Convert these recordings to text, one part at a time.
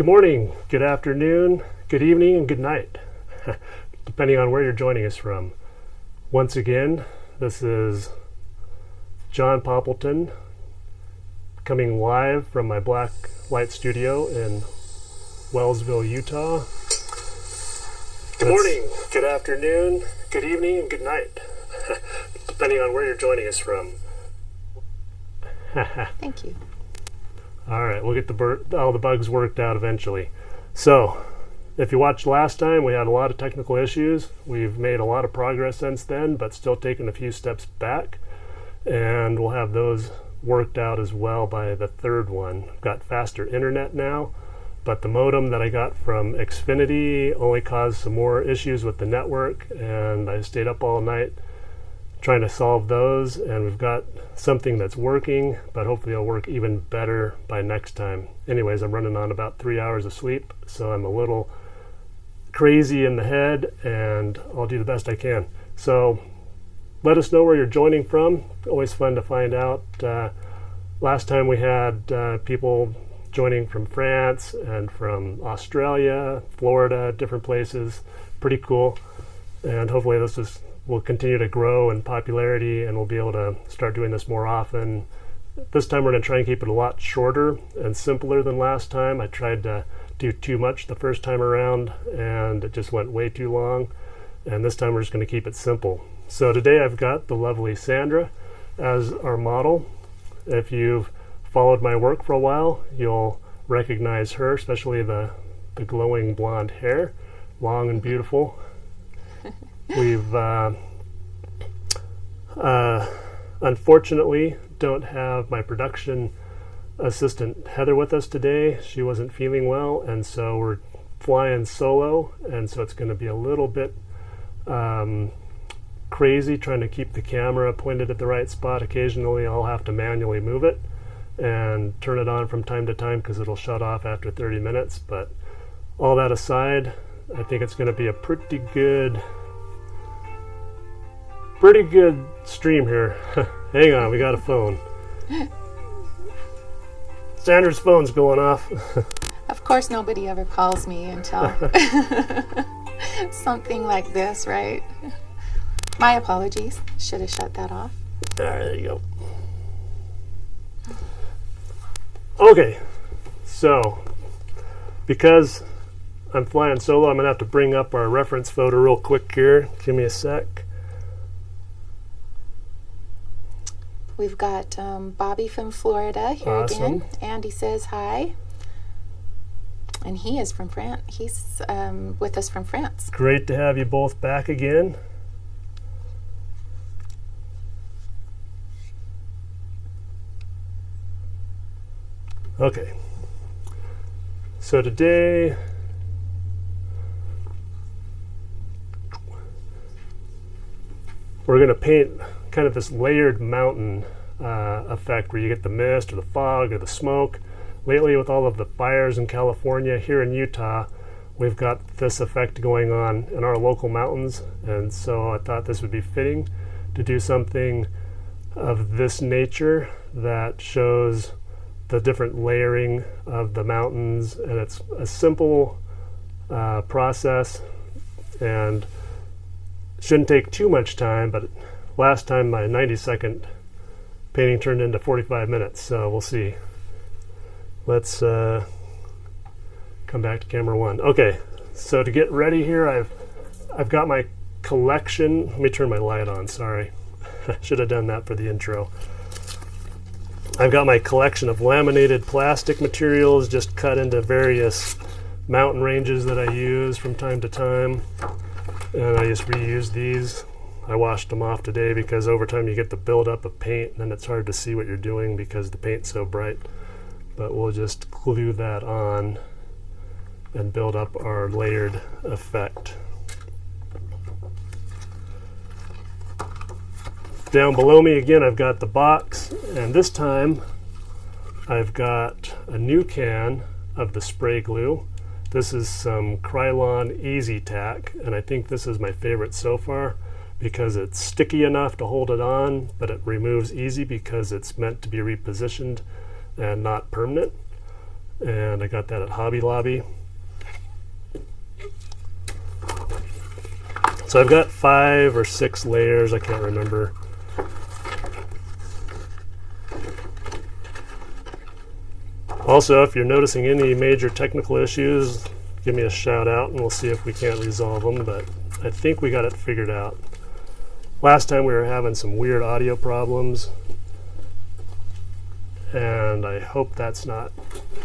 Good morning, good afternoon, good evening, and good night, depending on where you're joining us from. Once again, this is John Poppleton coming live from my black light studio in Wellsville, Utah. Good morning, good afternoon, good evening, and good night, depending on where you're joining us from. Thank you. All right, we'll get all the bugs worked out eventually. So, if you watched last time, we had a lot of technical issues. We've made a lot of progress since then, but still taken a few steps back. And we'll have those worked out as well by the third one. I've got faster internet now, but the modem that I got from Xfinity only caused some more issues with the network, and I stayed up all night trying to solve those, and we've got something that's working, but hopefully it'll work even better by next time. Anyways, I'm running on about 3 hours of sleep, so I'm a little crazy in the head, and I'll do the best I can. So let us know where you're joining from. Always fun to find out. Last time we had people joining from France and from Australia, Florida, different places. Pretty cool. And hopefully will continue to grow in popularity, and we'll be able to start doing this more often. This time we're going to try and keep it a lot shorter and simpler than last time. I tried to do too much the first time around, and it just went way too long. And this time we're just going to keep it simple. So today I've got the lovely Sandra as our model. If you've followed my work for a while, you'll recognize her, especially the glowing blonde hair, long and beautiful. We've unfortunately don't have my production assistant Heather with us today. She wasn't feeling well, and so we're flying solo, and so it's going to be a little bit crazy trying to keep the camera pointed at the right spot. Occasionally I'll have to manually move it and turn it on from time to time because it'll shut off after 30 minutes. But all that aside, I think it's going to be a pretty good stream here. Hang on, we got a phone. Sandra's phone's going off. Of course, nobody ever calls me until something like this, right? My apologies. Should have shut that off. All right, there you go. Okay, so because I'm flying solo, I'm going to have to bring up our reference photo real quick here. Give me a sec. We've got Bobby from Florida here Awesome. again. Andy says hi. And he is from France. He's with us from France. Great to have you both back again. Okay. So today we're going to paint kind of this layered mountain effect where you get the mist or the fog or the smoke. Lately, with all of the fires in California, here in Utah, we've got this effect going on in our local mountains, and so I thought this would be fitting to do something of this nature that shows the different layering of the mountains, and it's a simple process and shouldn't take too much time, but last time my 90-second painting turned into 45 minutes, so we'll see. Let's come back to camera one. Okay, so to get ready here, I've got my collection. Let me turn my light on, sorry. Should have done that for the intro. I've got my collection of laminated plastic materials just cut into various mountain ranges that I use from time to time, and I just reuse these. I washed them off today because over time you get the buildup of paint, and then it's hard to see what you're doing because the paint's so bright. But we'll just glue that on and build up our layered effect. Down below me again, I've got the box, and this time I've got a new can of the spray glue. This is some Krylon Easy Tack, and I think this is my favorite so far because it's sticky enough to hold it on, but it removes easy because it's meant to be repositioned and not permanent. and I got that at Hobby Lobby. So I've got 5 or 6 layers, I can't remember. Also, if you're noticing any major technical issues, give me a shout out and we'll see if we can't resolve them, but I think we got it figured out. Last time we were having some weird audio problems, and I hope that's not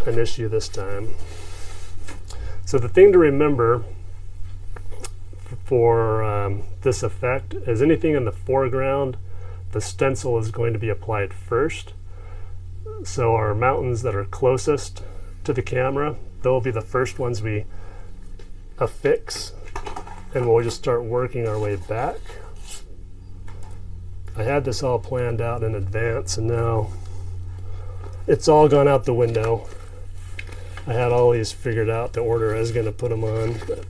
an issue this time. So the thing to remember for this effect is anything in the foreground, the stencil is going to be applied first. So our mountains that are closest to the camera, they'll be the first ones we affix, and we'll just start working our way back. I had this all planned out in advance, and now it's all gone out the window. I had all these figured out, the order I was going to put them on, but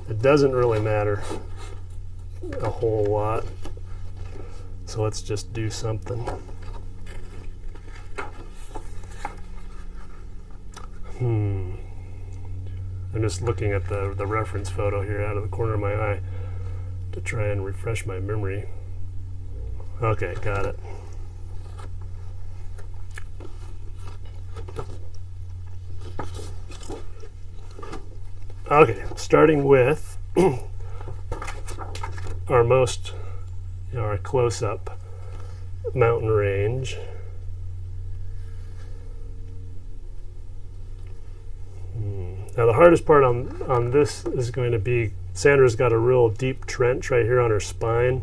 it doesn't really matter a whole lot. So let's just do something. I'm just looking at the reference photo here out of the corner of my eye to try and refresh my memory. Okay, got it. Okay, starting with our most, our close-up mountain range. Now the hardest part on this is going to be, Sandra's got a real deep trench right here on her spine.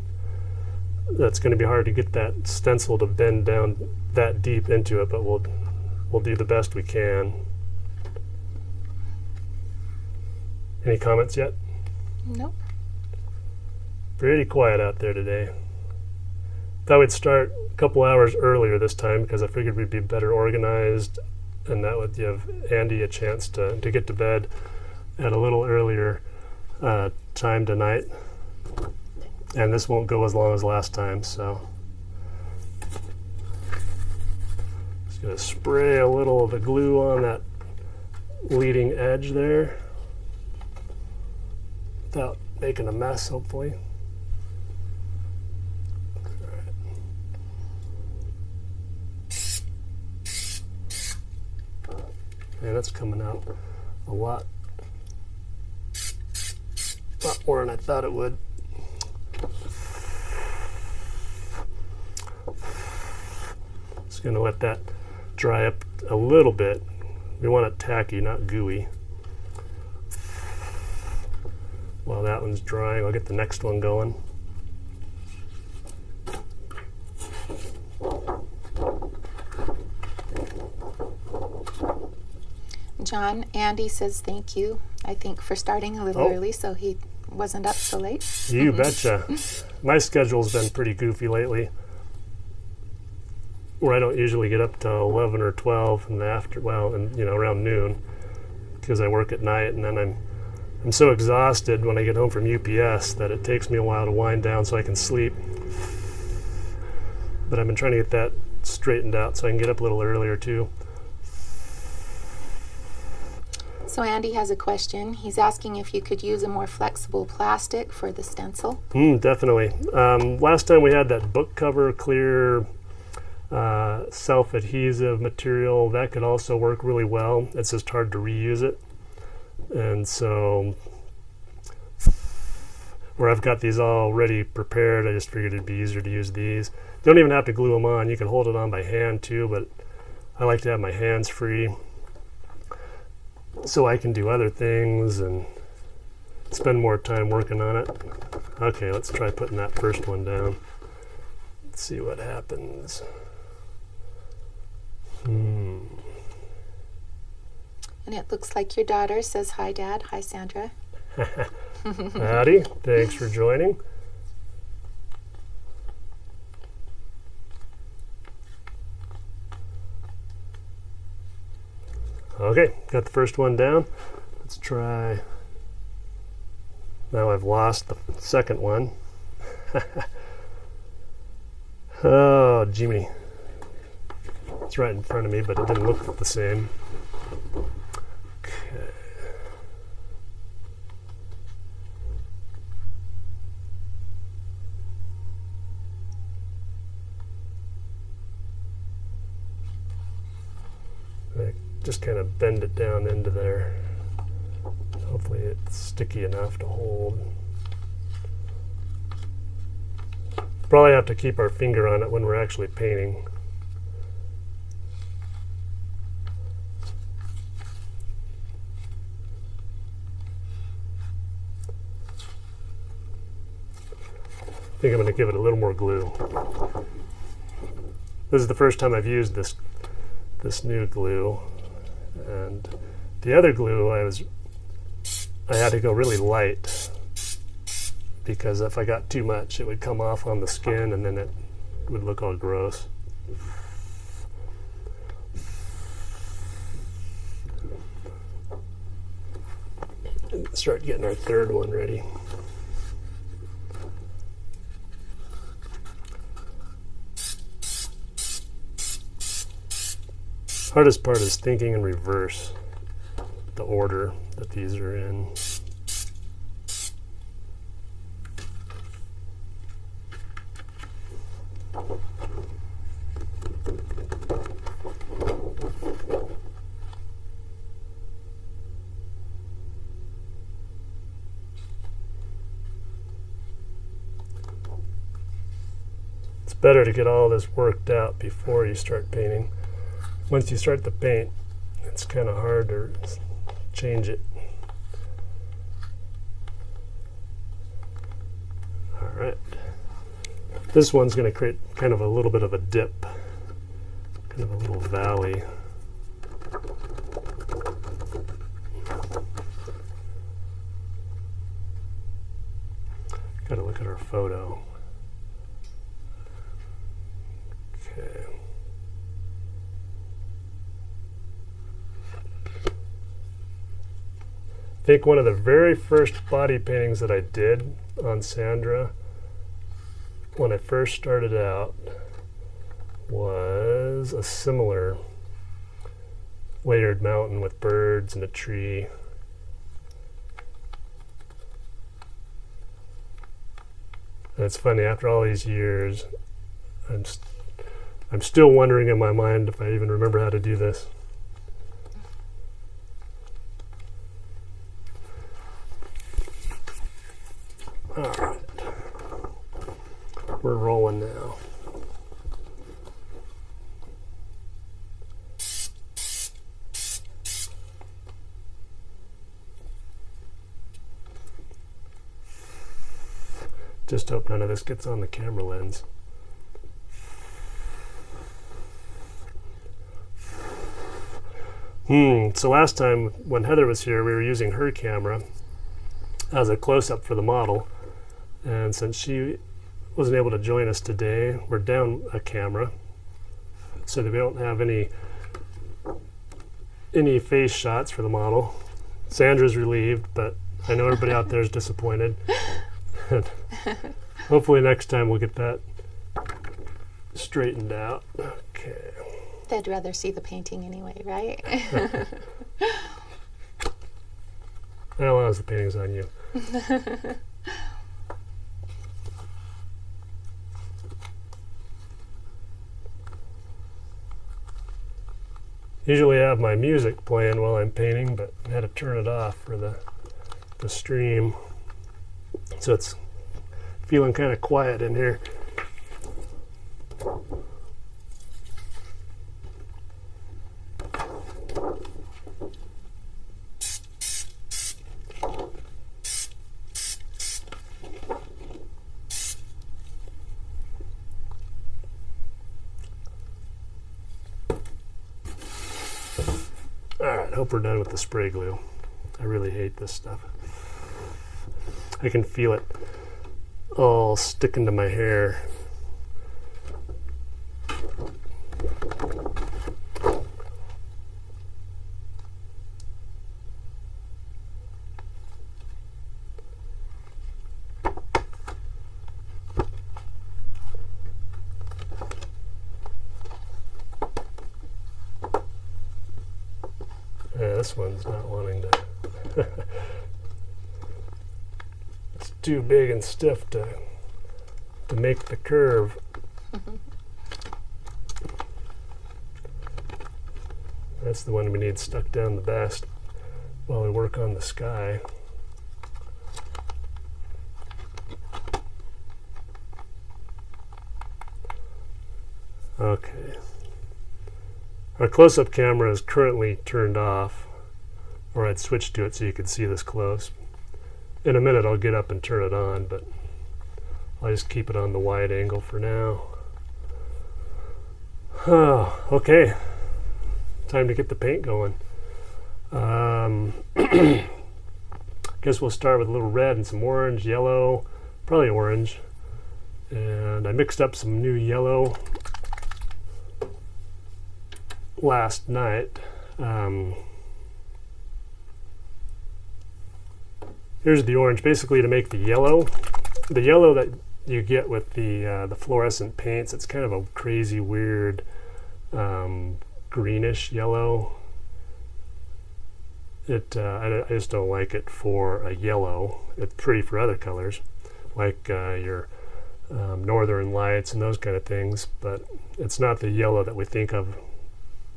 That's going to be hard to get that stencil to bend down that deep into it, but we'll do the best we can. Any comments yet? Nope. Pretty quiet out there today. Thought we'd start a couple hours earlier this time because I figured we'd be better organized, and that would give Andy a chance to get to bed at a little earlier time tonight. And this won't go as long as last time, so just gonna spray a little of the glue on that leading edge there without making a mess, hopefully. Yeah, that's coming out a lot more than I thought it would. Just going to let that dry up a little bit. We want it tacky, not gooey. While that one's drying, I'll get the next one going. John, Andy says thank you, I think, for starting a little early so he wasn't up so late. You betcha. My schedule's been pretty goofy lately, where I don't usually get up till 11 or 12 in the around noon, because I work at night, and then I'm so exhausted when I get home from UPS that it takes me a while to wind down so I can sleep. But I've been trying to get that straightened out so I can get up a little earlier too. So Andy has a question. He's asking if you could use a more flexible plastic for the stencil. Definitely. Last time we had that book cover clear self-adhesive material. That could also work really well. It's just hard to reuse it. And so where I've got these already prepared, I just figured it'd be easier to use these. You don't even have to glue them on. You can hold it on by hand too, but I like to have my hands free so I can do other things and spend more time working on it. Okay, let's try putting that first one down. Let's see what happens. And it looks like your daughter says hi, Dad. Hi, Sandra. Howdy. Thanks for joining. Okay, got the first one down. Let's try Now I've lost the second one. Oh, Jiminy. It's right in front of me, but it didn't look the same. Okay. I just kind of bend it down into there. Hopefully it's sticky enough to hold. Probably have to keep our finger on it when we're actually painting. I think I'm going to give it a little more glue. This is the first time I've used this new glue, and the other glue I had to go really light, because if I got too much it would come off on the skin and then it would look all gross. Start getting our third one ready. Hardest part is thinking in reverse, the order that these are in. It's better to get all this worked out before you start painting. Once you start the paint, it's kind of hard to change it. All right. This one's going to create kind of a little bit of a dip, kind of a little valley. Got to look at our photo. Okay. I think one of the very first body paintings that I did on Sandra when I first started out was a similar layered mountain with birds and a tree. And it's funny, after all these years, I'm still wondering in my mind if I even remember how to do this. All right, we're rolling now. Just hope none of this gets on the camera lens. So last time when Heather was here, we were using her camera as a close-up for the model. And since she wasn't able to join us today, we're down a camera so that we don't have any face shots for the model. Sandra's relieved, but I know everybody out there is disappointed. Hopefully next time we'll get that straightened out. Okay. They'd rather see the painting anyway, right? How long is the painting's on you? Usually I have my music playing while I'm painting, but I had to turn it off for the stream. So it's feeling kind of quiet in here. Alright, hope we're done with the spray glue. I really hate this stuff. I can feel it all sticking to my hair. this one's not wanting to. It's too big and stiff to make the curve. That's the one we need stuck down the best while we work on the sky. Okay. Our close-up camera is currently turned off, or I'd switch to it so you could see this close. In a minute I'll get up and turn it on, but I'll just keep it on the wide angle for now. Oh, okay. Time to get the paint going. Guess we'll start with a little red and some orange, yellow, probably orange. And I mixed up some new yellow last night. Here's the orange, basically to make the yellow that you get with the fluorescent paints. It's kind of a crazy, weird greenish yellow. I just don't like it for a yellow. It's pretty for other colors, like your northern lights and those kind of things, but it's not the yellow that we think of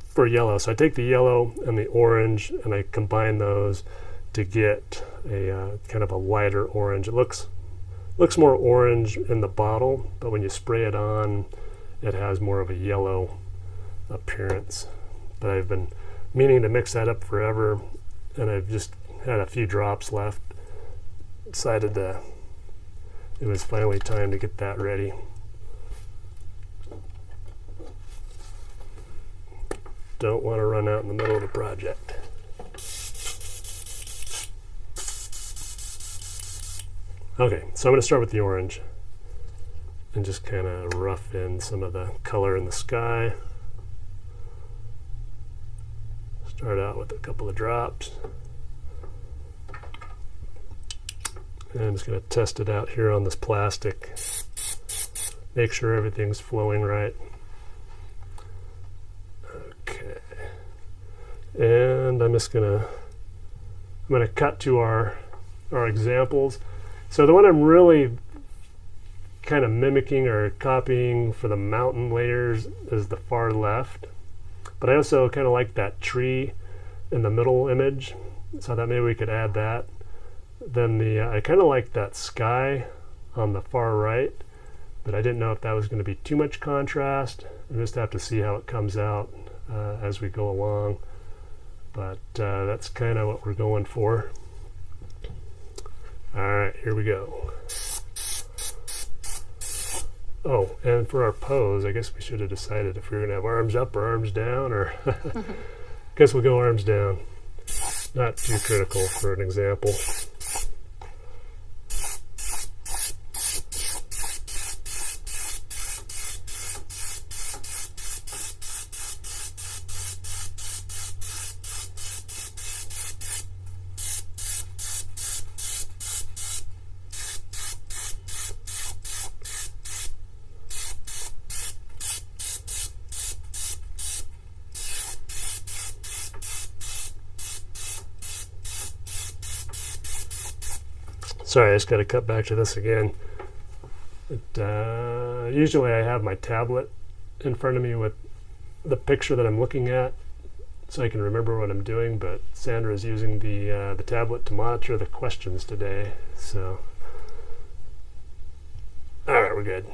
for yellow. So I take the yellow and the orange and I combine those to get a kind of a lighter orange. It looks more orange in the bottle, but when you spray it on, it has more of a yellow appearance. But I've been meaning to mix that up forever, and I've just had a few drops left. Decided it was finally time to get that ready. Don't want to run out in the middle of the project. Okay, so I'm going to start with the orange and just kind of rough in some of the color in the sky. Start out with a couple of drops. And I'm just going to test it out here on this plastic. Make sure everything's flowing right. Okay. And I'm going to cut to our examples. So the one I'm really kind of mimicking or copying for the mountain layers is the far left. But I also kind of like that tree in the middle image, so I thought maybe we could add that. Then I kind of like that sky on the far right, but I didn't know if that was going to be too much contrast. We just have to see how it comes out as we go along. But that's kind of what we're going for. All right, here we go. Oh, and for our pose, I guess we should have decided if we were going to have arms up or arms down, or guess we'll go arms down. Not too critical for an example. Sorry, I just got to cut back to this again. Usually I have my tablet in front of me with the picture that I'm looking at so I can remember what I'm doing, but Sandra is using the tablet to monitor the questions today. So, all right, we're good.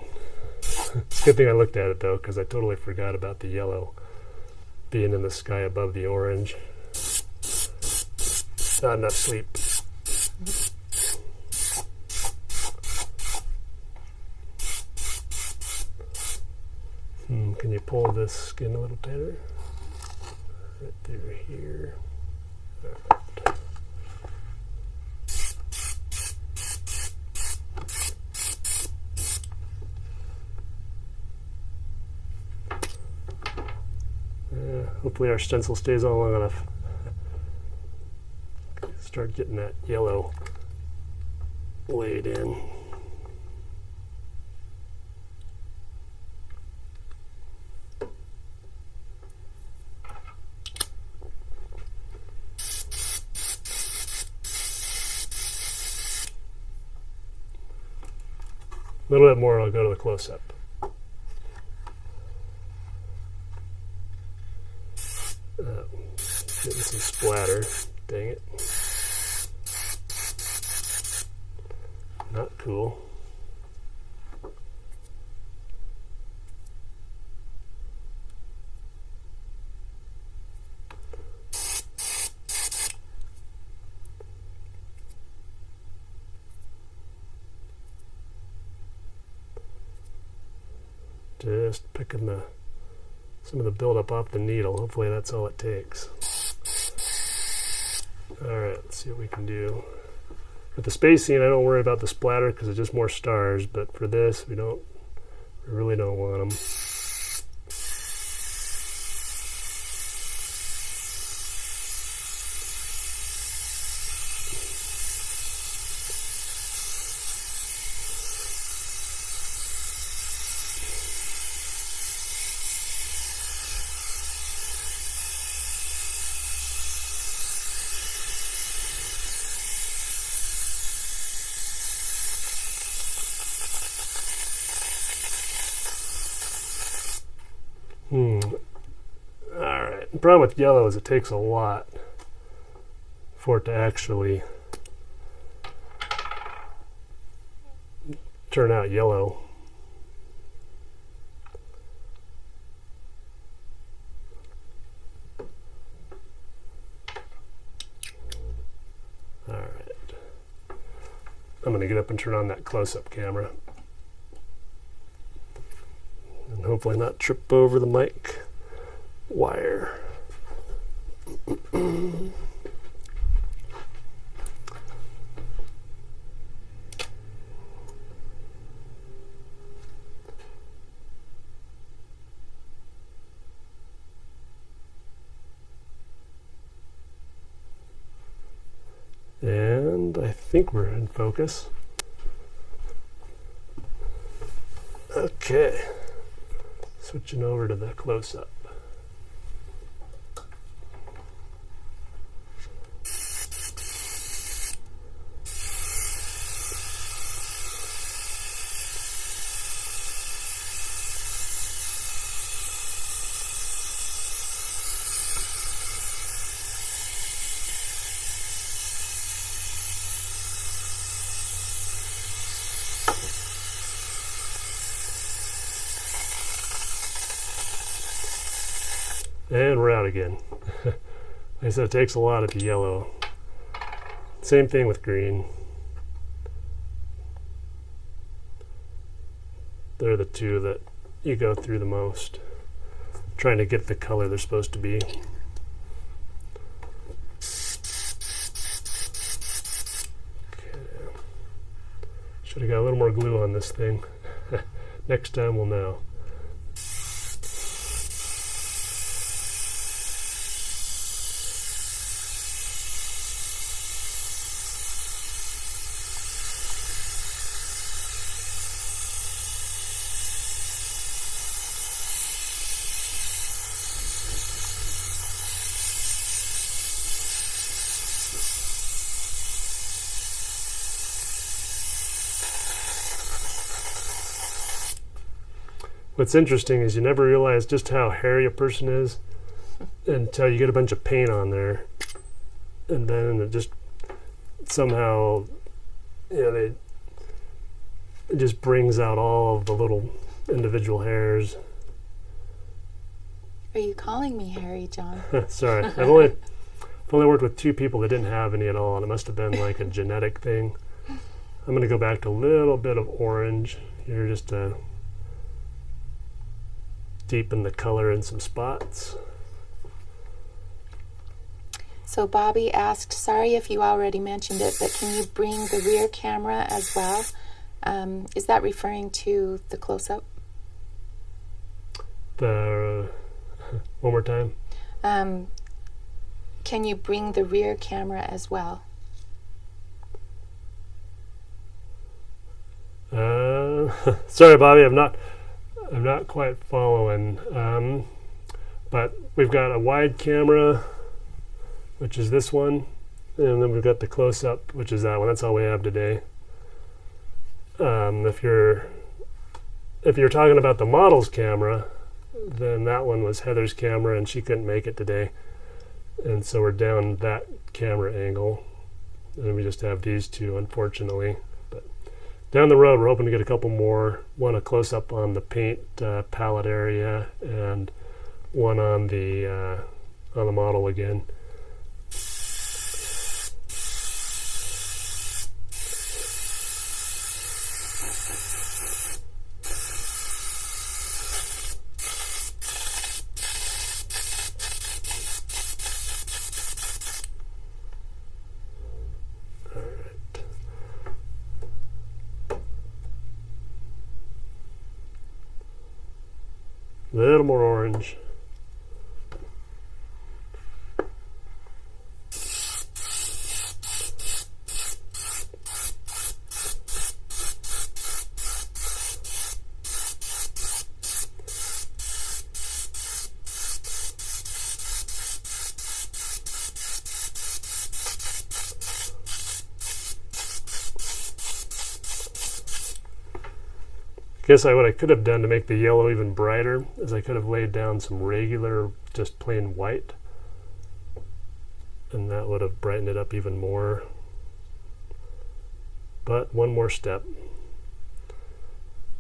It's a good thing I looked at it, though, because I totally forgot about the yellow being in the sky above the orange. Not enough sleep. Can you pull this skin a little tighter? Right through here. Right. Hopefully our stencil stays on long enough. Start getting that yellow laid in. little bit more, I'll go to the close-up. Getting some splatter. Dang it. Not cool. Just picking some of the buildup off the needle. Hopefully that's all it takes. Alright, let's see what we can do. With the spacing, I don't worry about the splatter because it's just more stars, but for this, we really don't want them. Alright, the problem with yellow is it takes a lot for it to actually turn out yellow. Alright, I'm going to get up and turn on that close-up camera. And hopefully not trip over the mic wire. And I think we're in focus. Okay. Switching over to the close-up. And we're out again. Like I said, it takes a lot of the yellow. Same thing with green. They're the two that you go through the most, trying to get the color they're supposed to be. Okay. Should have got a little more glue on this thing. Next time we'll know. What's interesting is you never realize just how hairy a person is until you get a bunch of paint on there, and then it just somehow, it just brings out all of the little individual hairs. Are you calling me hairy, John? Sorry, I've only worked with 2 people that didn't have any at all, and it must have been like a genetic thing. I'm going to go back to a little bit of orange here just to deepen the color in some spots. So Bobby asked, sorry if you already mentioned it, but can you bring the rear camera as well? Is that referring to the close-up? One more time. Can you bring the rear camera as well? Sorry, Bobby, I'm not quite following. But we've got a wide camera, which is this one, and then we've got the close-up, which is that one. That's all we have today. If you're if you're talking about the model's camera, then that one was Heather's camera and she couldn't make it today. And so we're down that camera angle. And we just have these two, unfortunately. But down the road, we're hoping to get a couple more. One a close-up on the paint palette area, and one on the model again. A little more orange. Guess what I could have done to make the yellow even brighter is I could have laid down some regular, just plain white, and that would have brightened it up even more. But one more step,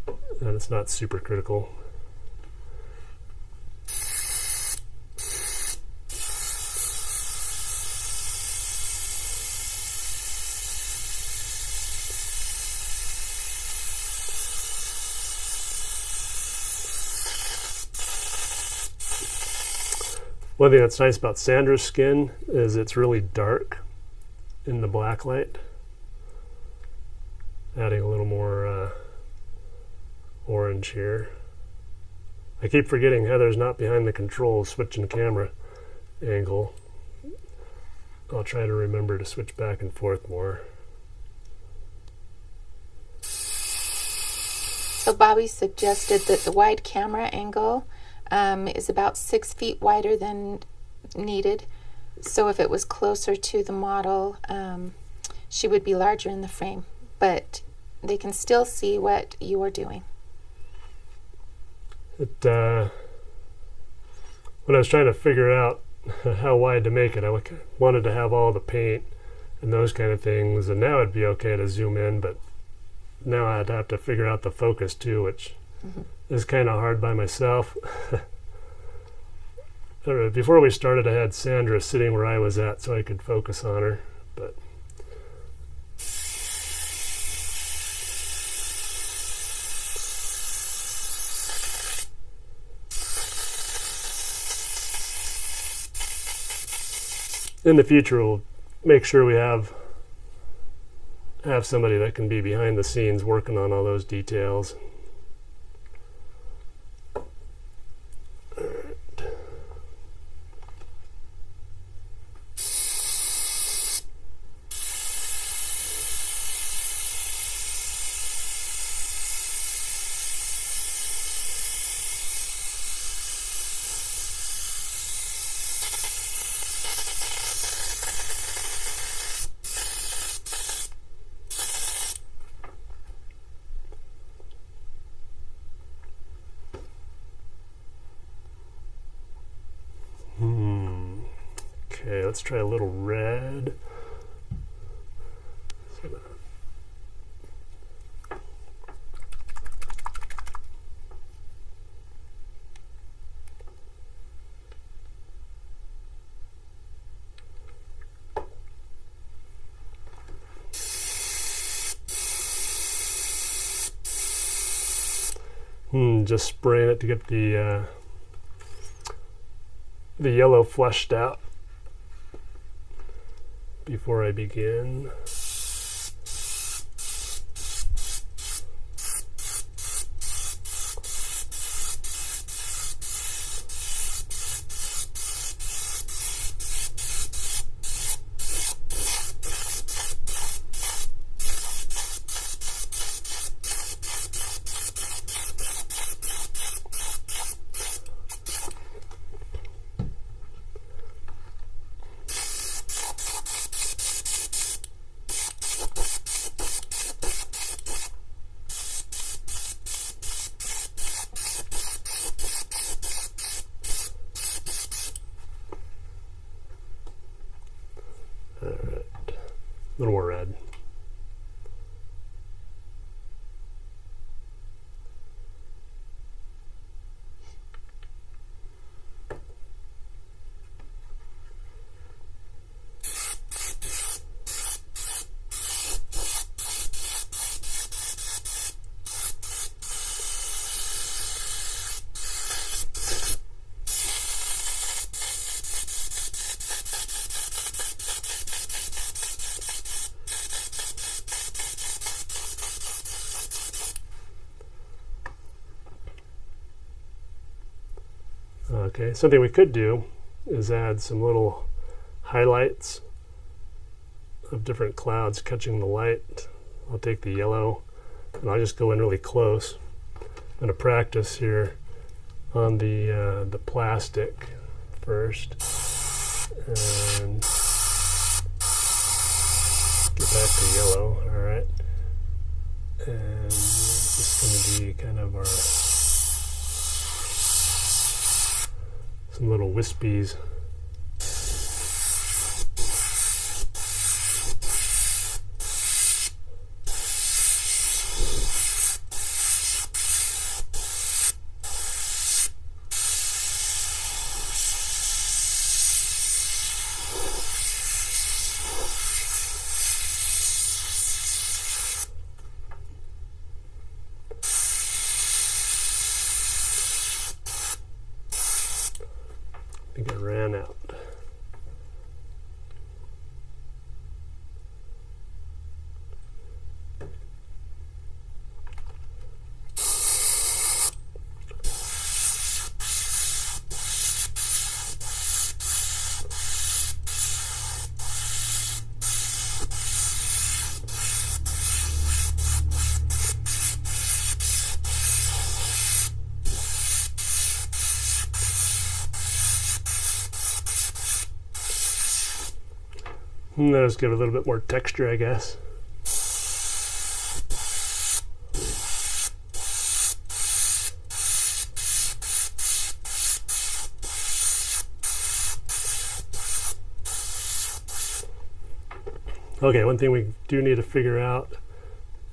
and it's not super critical. One thing that's nice about Sandra's skin is it's really dark in the black light, adding a little more orange here. I keep forgetting Heather's not behind the controls switching camera angle. I'll try to remember to switch back and forth more. So Bobby suggested that the wide camera angle is about 6 feet wider than needed. So if it was closer to the model, she would be larger in the frame. But they can still see what you are doing. When I was trying to figure out how wide to make it, I wanted to have all the paint and those kind of things, and now it'd be okay to zoom in, but now I'd have to figure out the focus too, which is kind of hard by myself. Before we started, I had Sandra sitting where I was at so I could focus on her, but in the future we'll make sure we have somebody that can be behind the scenes working on all those details. Okay, let's try a little red. Just spraying it to get the yellow flushed out before I begin. little more red. Okay, something we could do is add some little highlights of different clouds catching the light. I'll take the yellow and I'll just go in really close. I'm going to practice here on the plastic first, and get back to yellow. All right, and this is going to be kind of our some little wispies. I think I ran out. Let's give it a little bit more texture, I guess. Okay, one thing we do need to figure out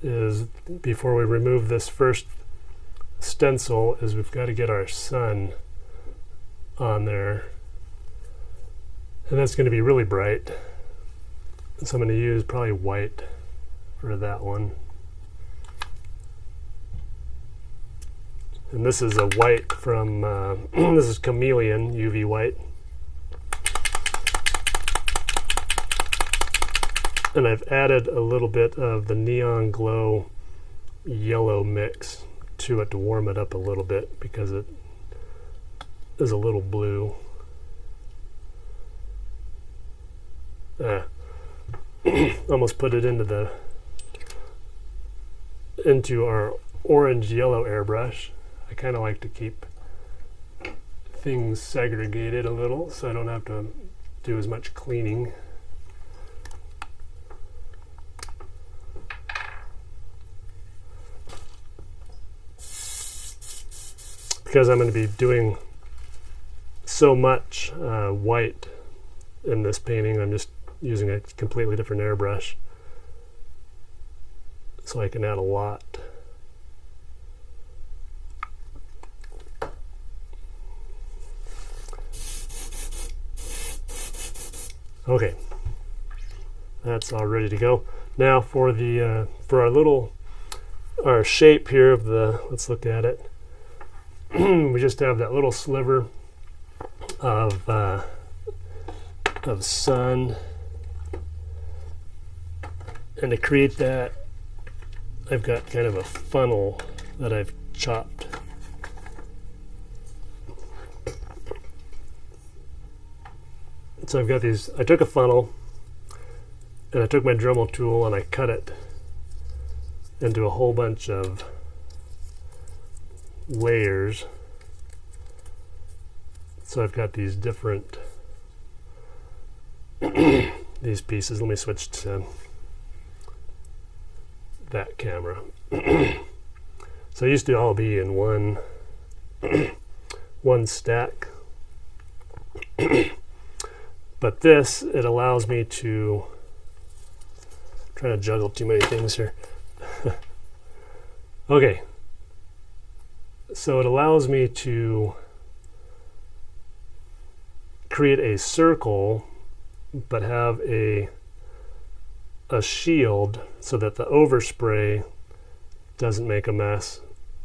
is, before we remove this first stencil, is we've got to get our sun on there. And that's going to be really bright. So I'm going to use probably white for that one. And this is a white from, this is Chameleon UV white. And I've added a little bit of the Neon Glow yellow mix to it to warm it up a little bit, because it is a little blue. Almost put it into our orange yellow airbrush. I kind of like to keep things segregated a little so I don't have to do as much cleaning. Because I'm going to be doing so much white in this painting, I'm just using a completely different airbrush, so I can add a lot. Okay, that's all ready to go. Now for the for our shape here of the, let's look at it. We just have that little sliver of sun. And to create that, I've got kind of a funnel that I've chopped. So I've got these, I took a funnel and I took my Dremel tool and I cut it into a whole bunch of layers. So I've got these different these pieces. Let me switch to that camera. So it used to all be in one stack. But this, it allows me to trying to juggle too many things here. Okay. So it allows me to create a circle but have a shield so that the overspray doesn't make a mess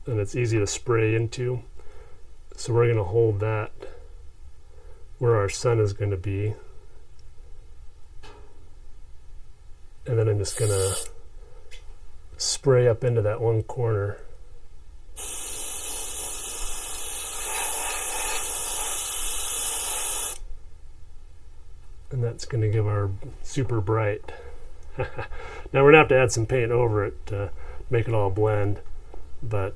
and it's easy to spray into. So we're going to hold that where our sun is going to be. And then I'm just going to spray up into that one corner. And that's going to give our super bright. Now we're going to have to add some paint over it to make it all blend, but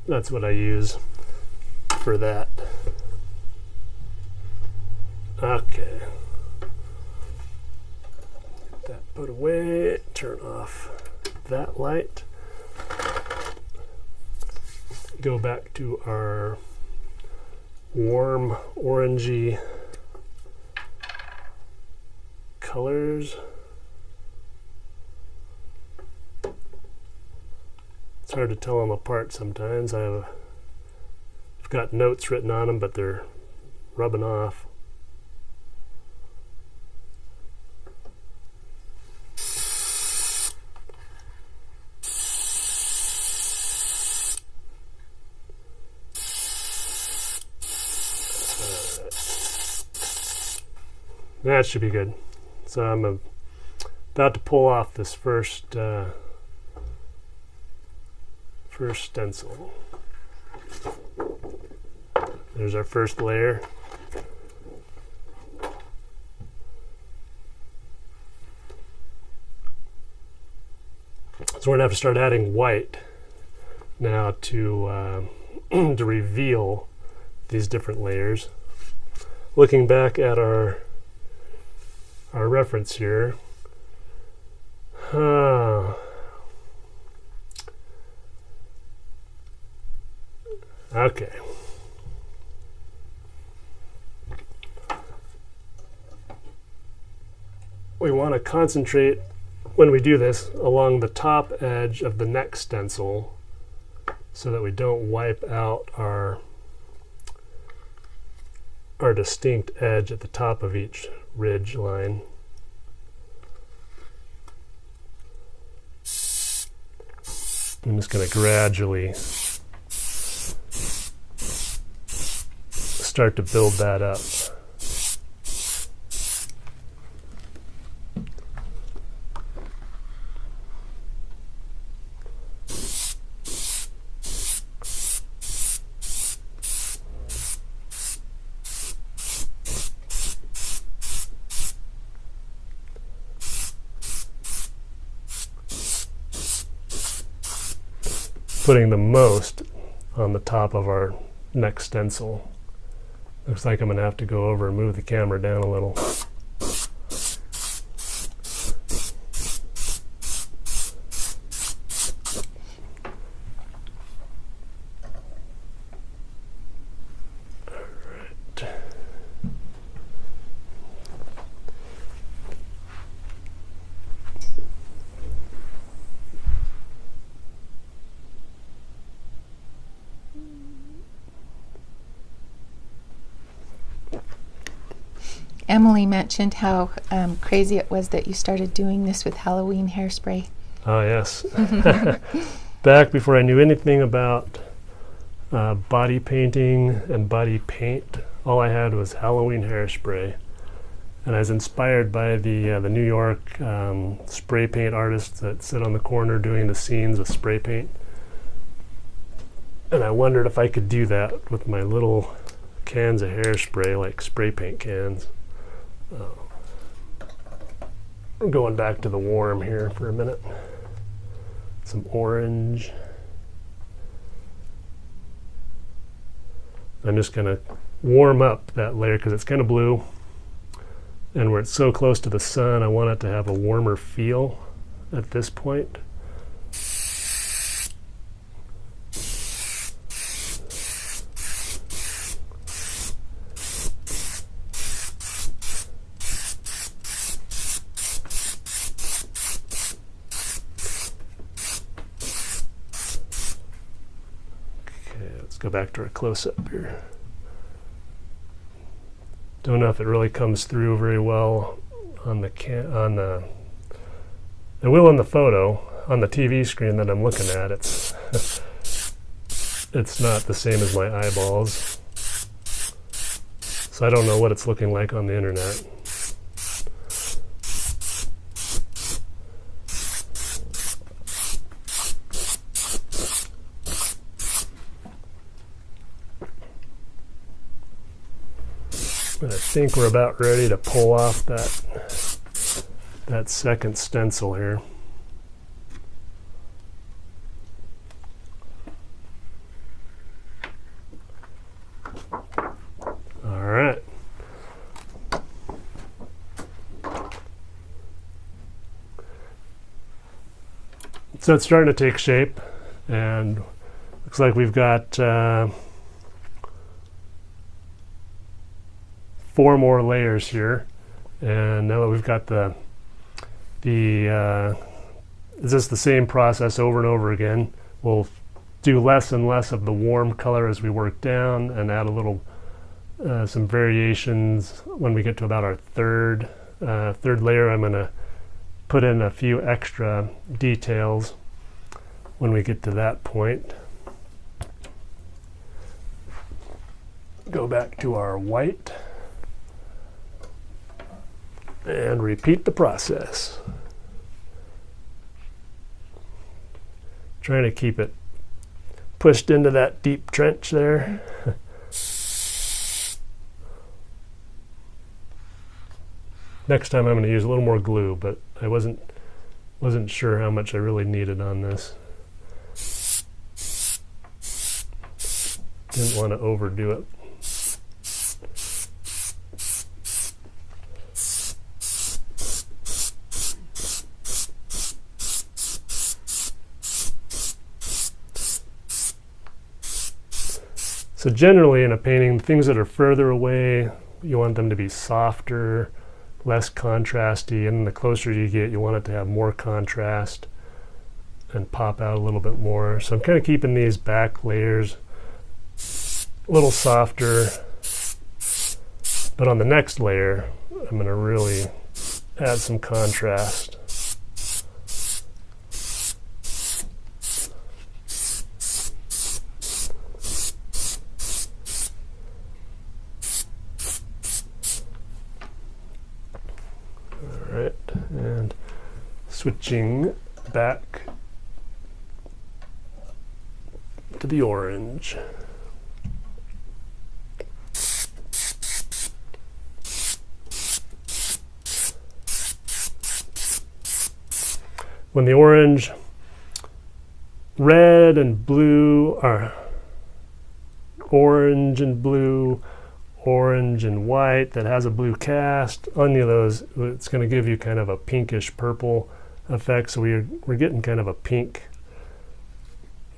that's what I use for that. Okay. Get that put away, turn off that light. Go back to our warm orangey colors. It's hard to tell them apart sometimes. I've got notes written on them, but they're rubbing off. That should be good. So I'm about to pull off this first stencil. There's our first layer. So we're gonna have to start adding white now to to reveal these different layers. Looking back at our reference here. Okay. We want to concentrate when we do this along the top edge of the next stencil so that we don't wipe out our distinct edge at the top of each ridge line. I'm just going to gradually start to build that up. Putting the most on the top of our next stencil. Looks like I'm going to have to go over and move the camera down a little. Emily mentioned how crazy it was that you started doing this with Halloween hairspray. Oh, yes. Back before I knew anything about body painting and body paint, all I had was Halloween hairspray. And I was inspired by the New York spray paint artists that sit on the corner doing the scenes with spray paint. And I wondered if I could do that with my little cans of hairspray, like spray paint cans. I'm going back to the warm here for a minute. Some orange. I'm just going to warm up that layer because it's kind of blue. And where it's so close to the sun, I want it to have a warmer feel at this point. Let's go back to our close-up here. Don't know if it really comes through very well on the it will on the photo. On the TV screen that I'm looking at, it's it's not the same as my eyeballs. So I don't know what it's looking like on the internet. But I think we're about ready to pull off that second stencil here. All right. So it's starting to take shape, and looks like we've got 4 more layers here, and now that we've got it's just the same process over and over again. We'll do less and less of the warm color as we work down, and add a little some variations when we get to about our third layer. I'm going to put in a few extra details when we get to that point. Go back to our white and repeat the process. Trying to keep it pushed into that deep trench there. Next time I'm going to use a little more glue, but I wasn't sure how much I really needed on this. Didn't want to overdo it. So generally in a painting, things that are further away, you want them to be softer, less contrasty, and the closer you get, you want it to have more contrast and pop out a little bit more. So I'm kind of keeping these back layers a little softer, but on the next layer, I'm going to really add some contrast. And switching back to the orange. When the orange, red and blue are orange and blue, orange and white that has a blue cast, any of those, it's going to give you kind of a pinkish purple effect. So we're getting kind of a pink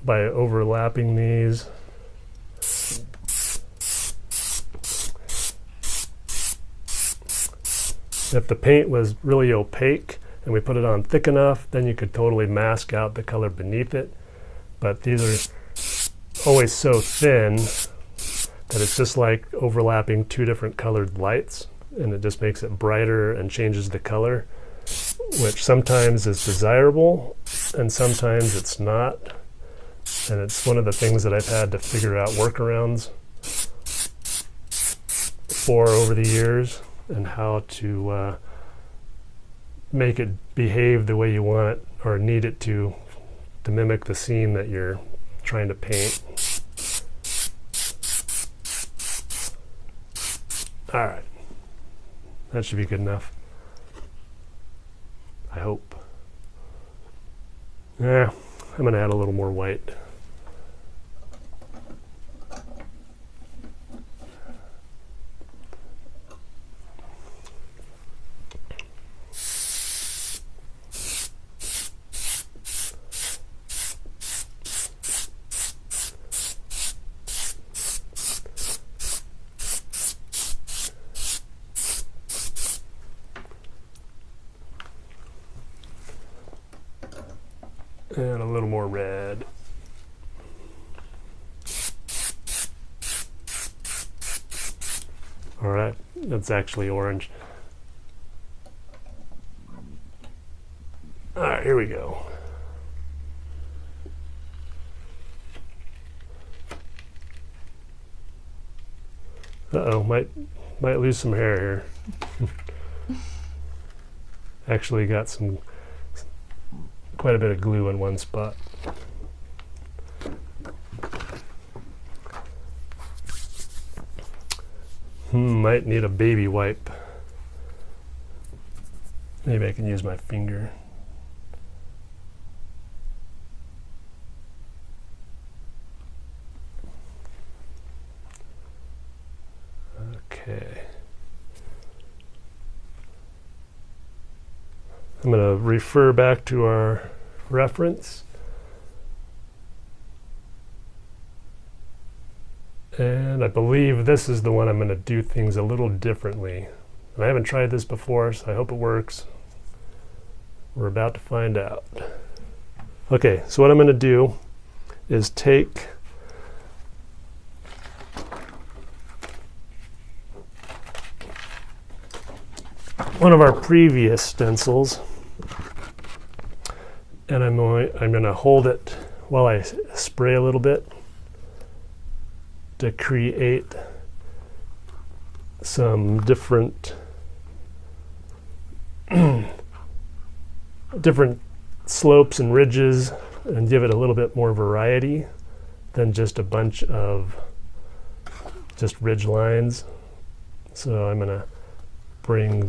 by overlapping these. If the paint was really opaque and we put it on thick enough, then you could totally mask out the color beneath it. But these are always so thin that it's just like overlapping 2 different colored lights, and it just makes it brighter and changes the color, which sometimes is desirable and sometimes it's not. And it's one of the things that I've had to figure out workarounds for over the years, and how to make it behave the way you want it or need it to mimic the scene that you're trying to paint. All right, that should be good enough, I hope. Yeah, I'm going to add a little more white. And a little more red. it's actually orange. All right, here we go. Uh-oh, might lose some hair here. Actually got quite a bit of glue in one spot. Might need a baby wipe. Maybe I can use my finger. Okay. I'm going to refer back to our reference. And I believe this is the one I'm going to do things a little differently. And I haven't tried this before, so I hope it works. We're about to find out. Okay, so what I'm going to do is take one of our previous stencils, and I'm going to hold it while I spray a little bit to create some different slopes and ridges, and give it a little bit more variety than just a bunch of just ridge lines. So I'm going to bring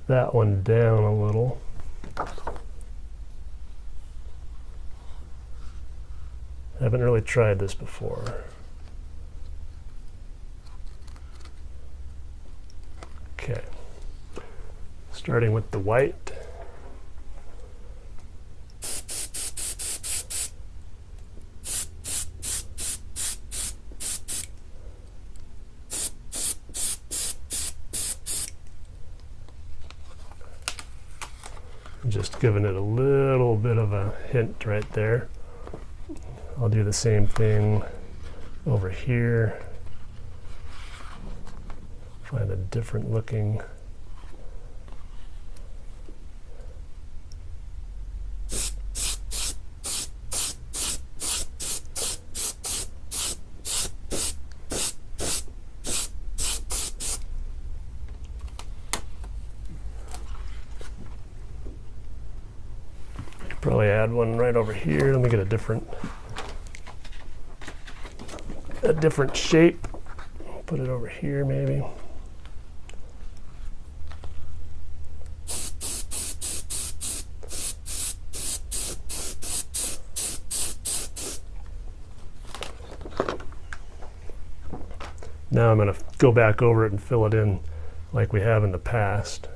that one down a little. I haven't really tried this before. Okay, starting with the white. Just giving it a little bit of a hint right there. I'll do the same thing over here. Find a different looking. Probably add one right over here. Let me get a different shape. Put it over here maybe. Now I'm going to go back over it and fill it in like we have in the past.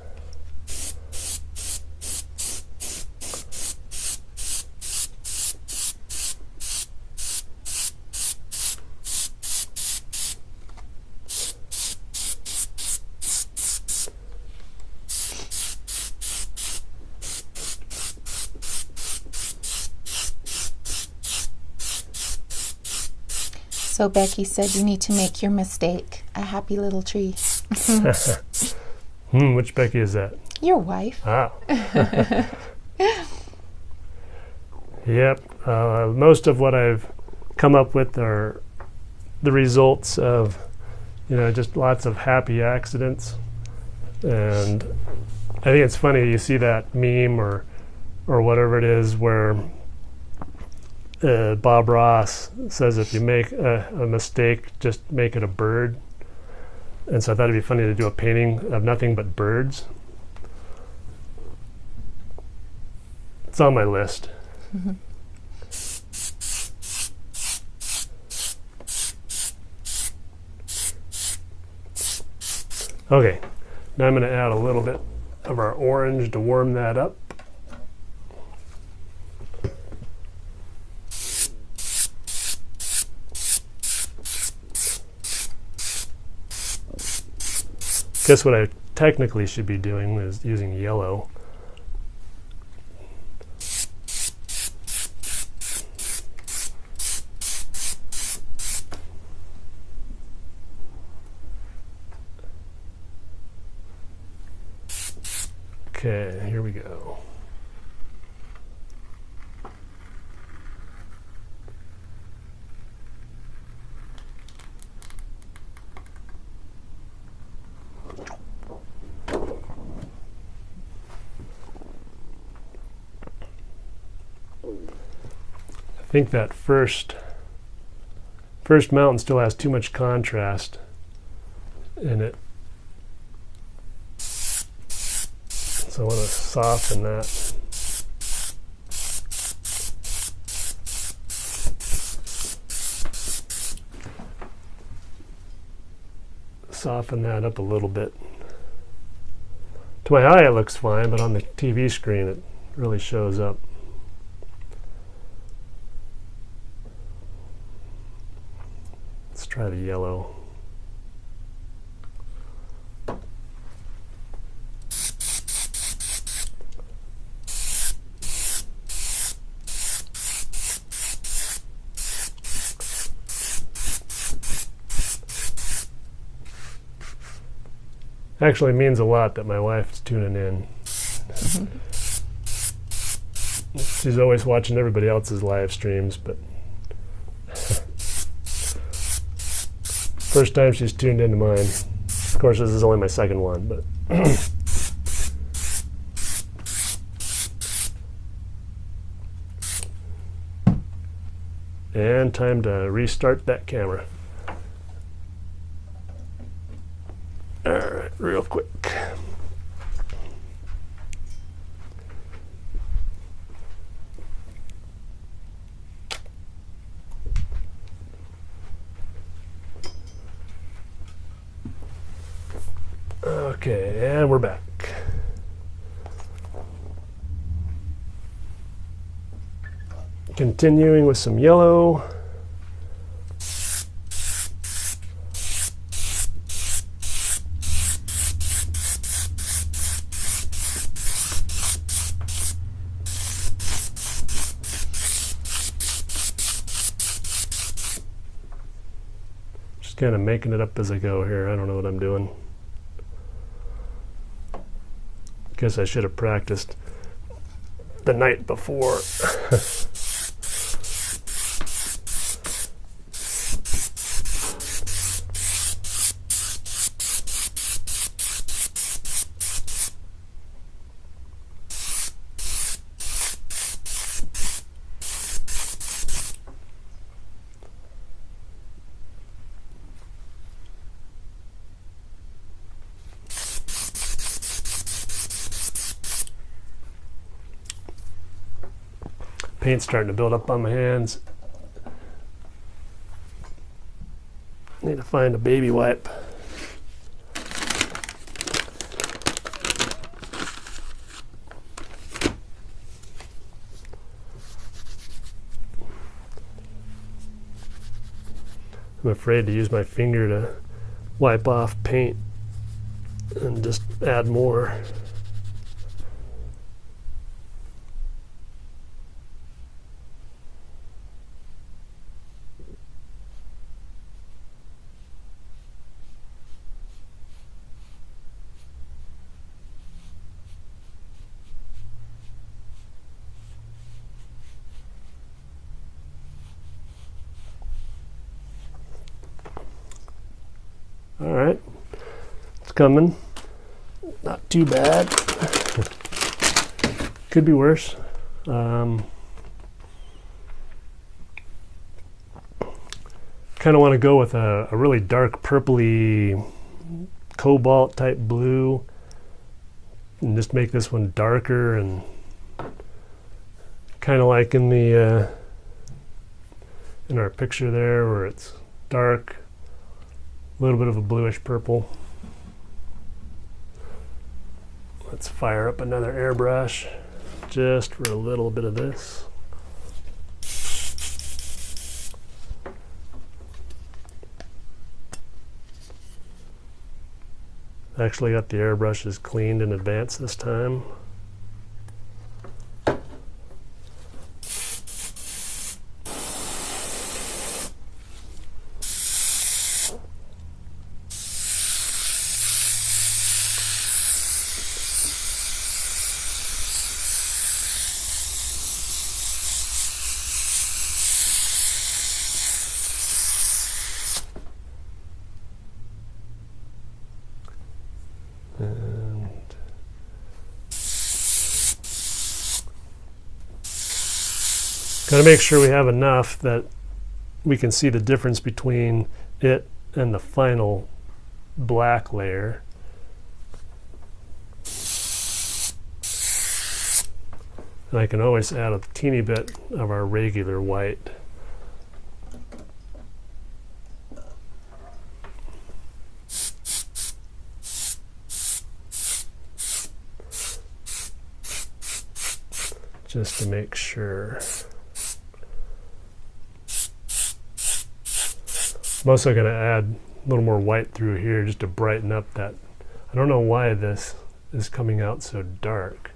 So Becky said you need to make your mistake a happy little tree. Which Becky is that? Your wife. Ah. Yep. Most of what I've come up with are the results of, just lots of happy accidents. And I think it's funny, you see that meme or whatever it is where Bob Ross says if you make a mistake, just make it a bird. And so I thought it'd be funny to do a painting of nothing but birds. It's on my list. Mm-hmm. Okay, now I'm going to add a little bit of our orange to warm that up. Guess what I technically should be doing is using yellow. Okay, here we go. I think that first mountain still has too much contrast in it. So I want to soften that. Soften that up a little bit. To my eye it looks fine, but on the TV screen it really shows up. Let's try the yellow. Actually means a lot that my wife's tuning in. She's always watching everybody else's live streams, but first time she's tuned into mine. Of course, this is only my second one, but and time to restart that camera. Alright, real quick. Okay, and we're back. Continuing with some yellow. Just kind of making it up as I go here. I don't know what I'm doing. Guess I should have practiced the night before. Paint's starting to build up on my hands. Need to find a baby wipe. I'm afraid to use my finger to wipe off paint and just add more. All right, it's coming. Not too bad. Could be worse. Kind of want to go with a really dark purpley cobalt type blue and just make this one darker, and kind of like in the in our picture there where it's dark, a little bit of a bluish purple. Let's fire up another airbrush just for a little bit of this. Actually got the airbrushes cleaned in advance this time. Got to make sure we have enough that we can see the difference between it and the final black layer. And I can always add a teeny bit of our regular white. Just to make sure. I'm also going to add a little more white through here just to brighten up that. I don't know why this is coming out so dark.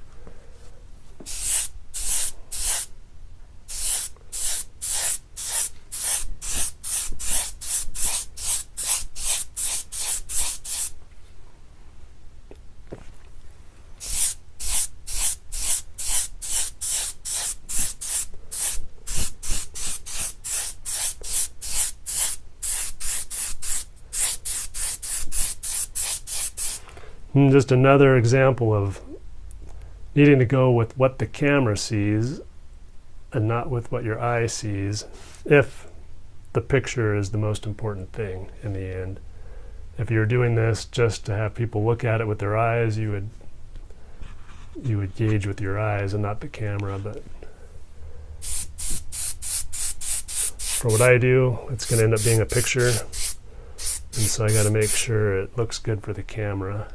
And just another example of needing to go with what the camera sees and not with what your eye sees, if the picture is the most important thing in the end. If you're doing this just to have people look at it with their eyes, you would gauge with your eyes and not the camera. But for what I do, it's going to end up being a picture, and so I got to make sure it looks good for the camera.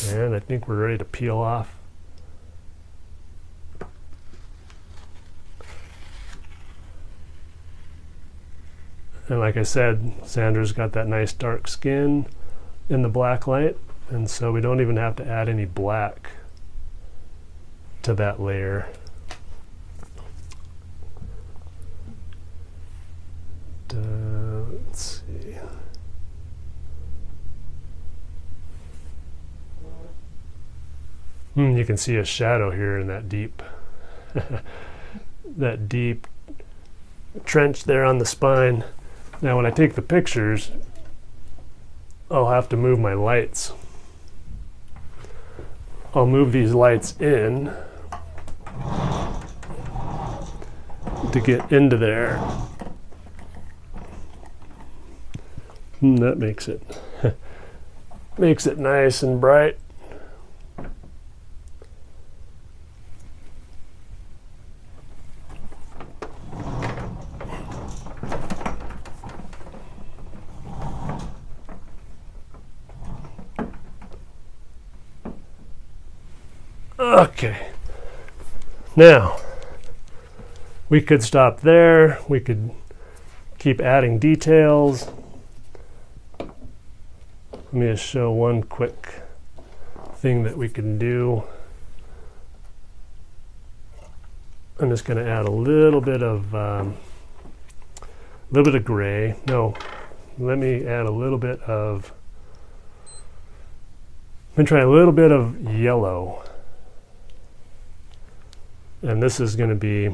And I think we're ready to peel off. And like I said, Sandra's got that nice dark skin in the black light, and so we don't even have to add any black to that layer. Let's see. You can see a shadow here in that deep that deep trench there on the spine. Now when I take the pictures, I'll have to move my lights. I'll move these lights in to get into there. That makes it makes it nice and bright. Okay, now we could stop there. We could keep adding details. Let me just show one quick thing that we can do. I'm just going to add a little bit of gray. No, let me add a little bit of. I'm going to try a little bit of yellow. And this is going to be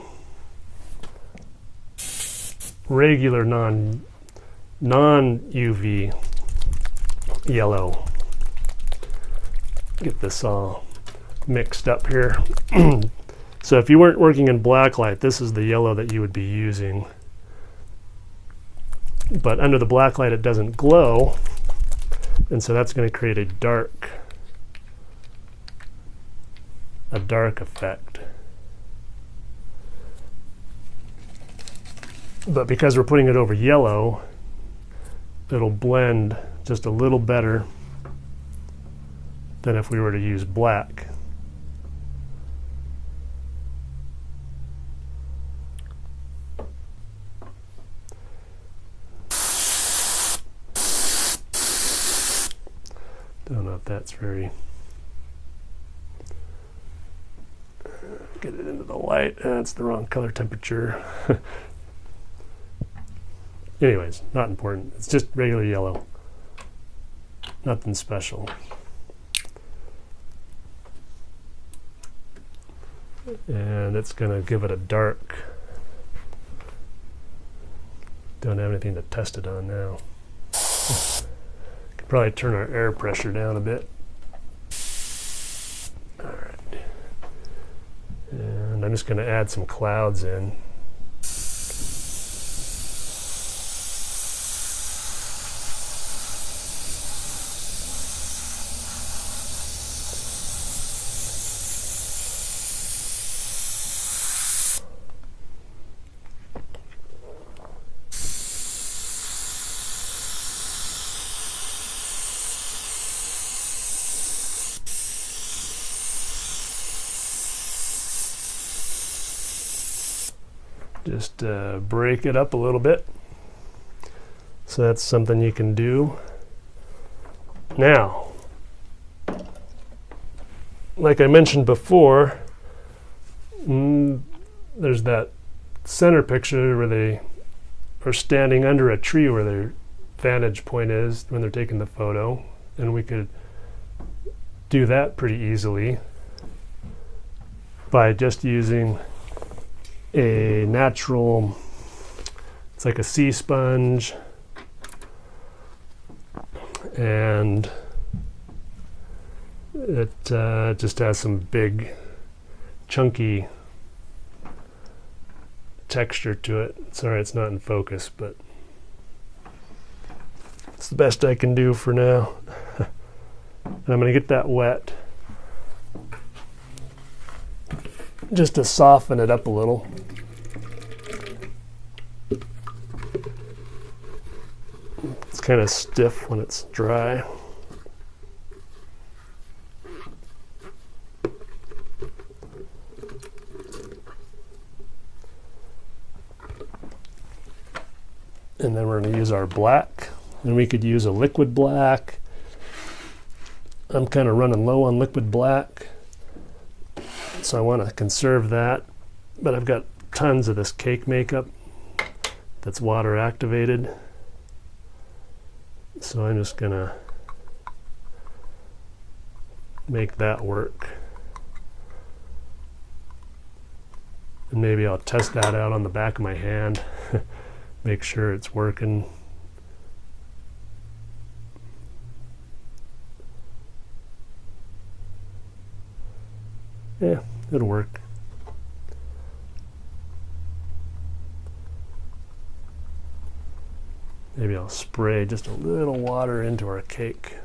regular non-UV yellow. Get this all mixed up here. So if you weren't working in blacklight, this is the yellow that you would be using. But under the blacklight it doesn't glow, and so that's going to create a dark effect. But because we're putting it over yellow, it'll blend just a little better than if we were to use black. Don't know if that's very... Get it into the light. That's the wrong color temperature. Anyways, not important. It's just regular yellow. Nothing special. And it's going to give it a dark. Don't have anything to test it on now. Could Probably turn our air pressure down a bit. All right. And I'm just going to add some clouds in. Just break it up a little bit. So that's something you can do. Now, like I mentioned before, there's that center picture where they are standing under a tree where their vantage point is when they're taking the photo, and we could do that pretty easily by just using a natural, it's like a sea sponge, and it just has some big chunky texture to it. Sorry it's not in focus, but it's the best I can do for now. And I'm going to get that wet just to soften it up a little. It's kind of stiff when it's dry. And then we're going to use our black. And we could use a liquid black. I'm kind of running low on liquid black, so I want to conserve that. But I've got tons of this cake makeup that's water activated. So I'm just going to make that work. And maybe I'll test that out on the back of my hand. Make sure it's working. Yeah, it'll work. Maybe I'll spray just a little water into our cake.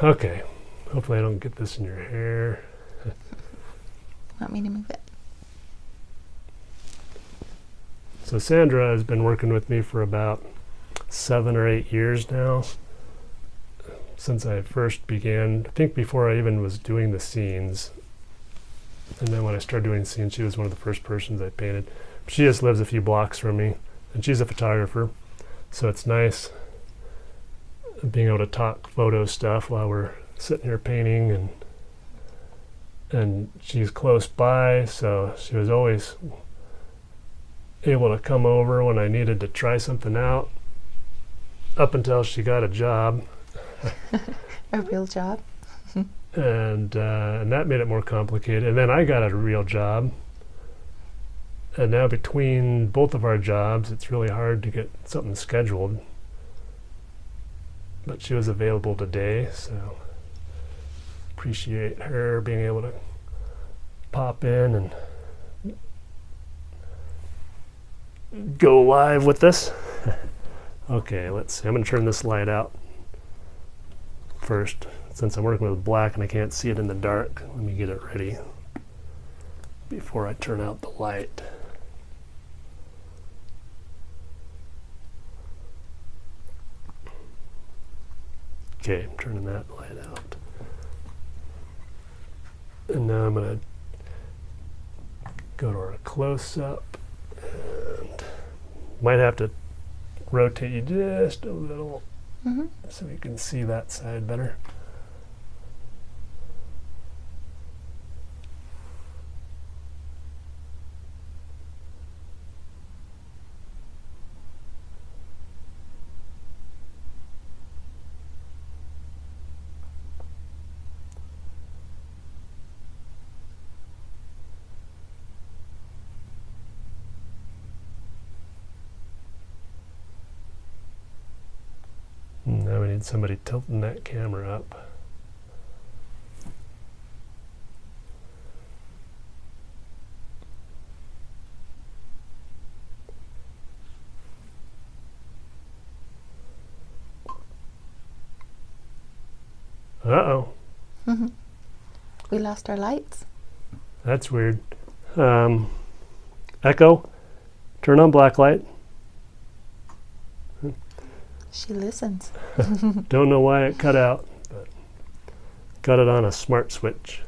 Okay. Hopefully I don't get this in your hair. Want me to move it? So Sandra has been working with me for about 7 or 8 years now, since I first began. I think before I even was doing the scenes. And then when I started doing scenes, she was one of the first persons I painted. She just lives a few blocks from me, and she's a photographer. So it's nice being able to talk photo stuff while we're sitting here painting, and she's close by, so she was always able to come over when I needed to try something out, up until she got a job. A real job. And that made it more complicated. And then I got a real job, and now between both of our jobs it's really hard to get something scheduled. But she was available today, so appreciate her being able to pop in and go live with this. Okay, let's see. I'm going to turn this light out first, since I'm working with black and I can't see it in the dark. Let me get it ready before I turn out the light. Okay, I'm turning that light out. And now I'm going to go to our close-up, and might have to rotate you just a little so you can see that side better. Now we need somebody tilting that camera up. Uh-oh. We lost our lights. That's weird. Echo, turn on black light. She listens. Don't know why it cut out, but got it on a smart switch.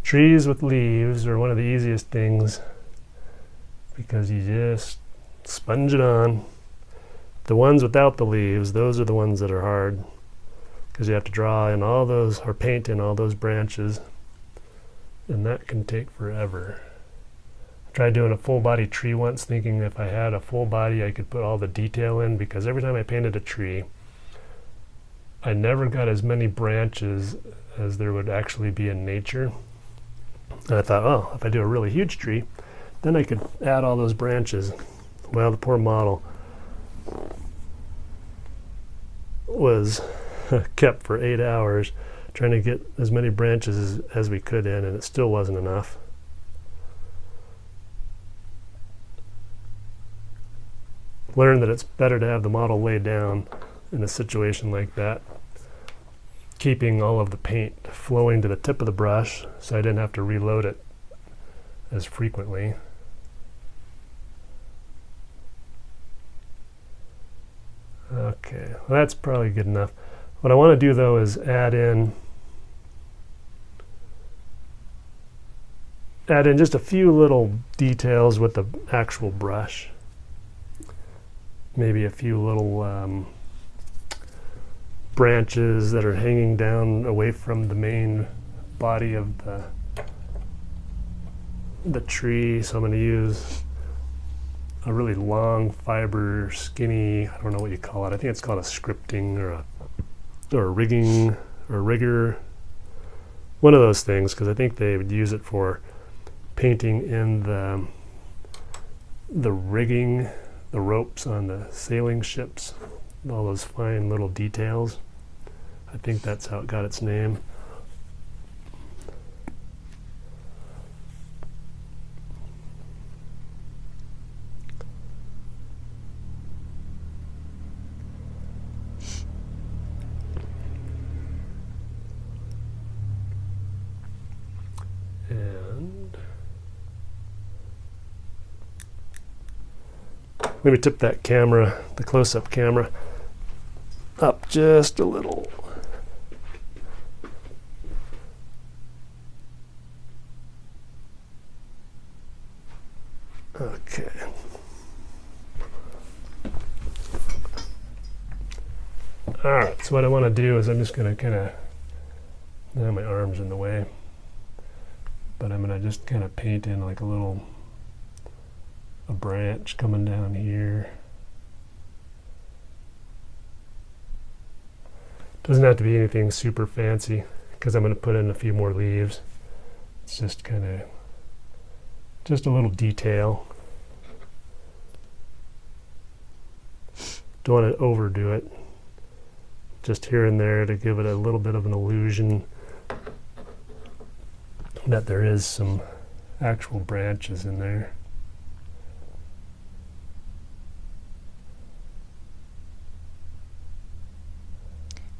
Trees with leaves are one of the easiest things because you just sponge it on. The ones without the leaves, those are the ones that are hard because you have to draw in all those, or paint in all those branches, and that can take forever. I tried doing a full body tree once, thinking if I had a full body I could put all the detail in, because every time I painted a tree I never got as many branches as there would actually be in nature. And I thought, oh, if I do a really huge tree, then I could add all those branches. Well, the poor model was kept for 8 hours trying to get as many branches as we could in, and it still wasn't enough. Learned that it's better to have the model lay down in a situation like that, keeping all of the paint flowing to the tip of the brush so I didn't have to reload it as frequently. Okay, well, that's probably good enough. What I want to do though is add in just a few little details with the actual brush. Maybe a few little branches that are hanging down away from the main body of the tree. So I'm going to use a really long fiber, skinny, I don't know what you call it. I think it's called a scripting or a rigging or rigger. One of those things, because I think they would use it for painting in the rigging, the ropes on the sailing ships. All those fine little details. I think that's how it got its name. And let me tip that camera, the close-up camera, up just a little. Okay. All right, so what I want to do is I'm just going to kind of, now my arm's in the way, but I'm going to just kind of paint in like a branch coming down here. Doesn't have to be anything super fancy because I'm going to put in a few more leaves. It's just kind of just a little detail. Don't want to overdo it. Just here and there to give it a little bit of an illusion that there is some actual branches in there.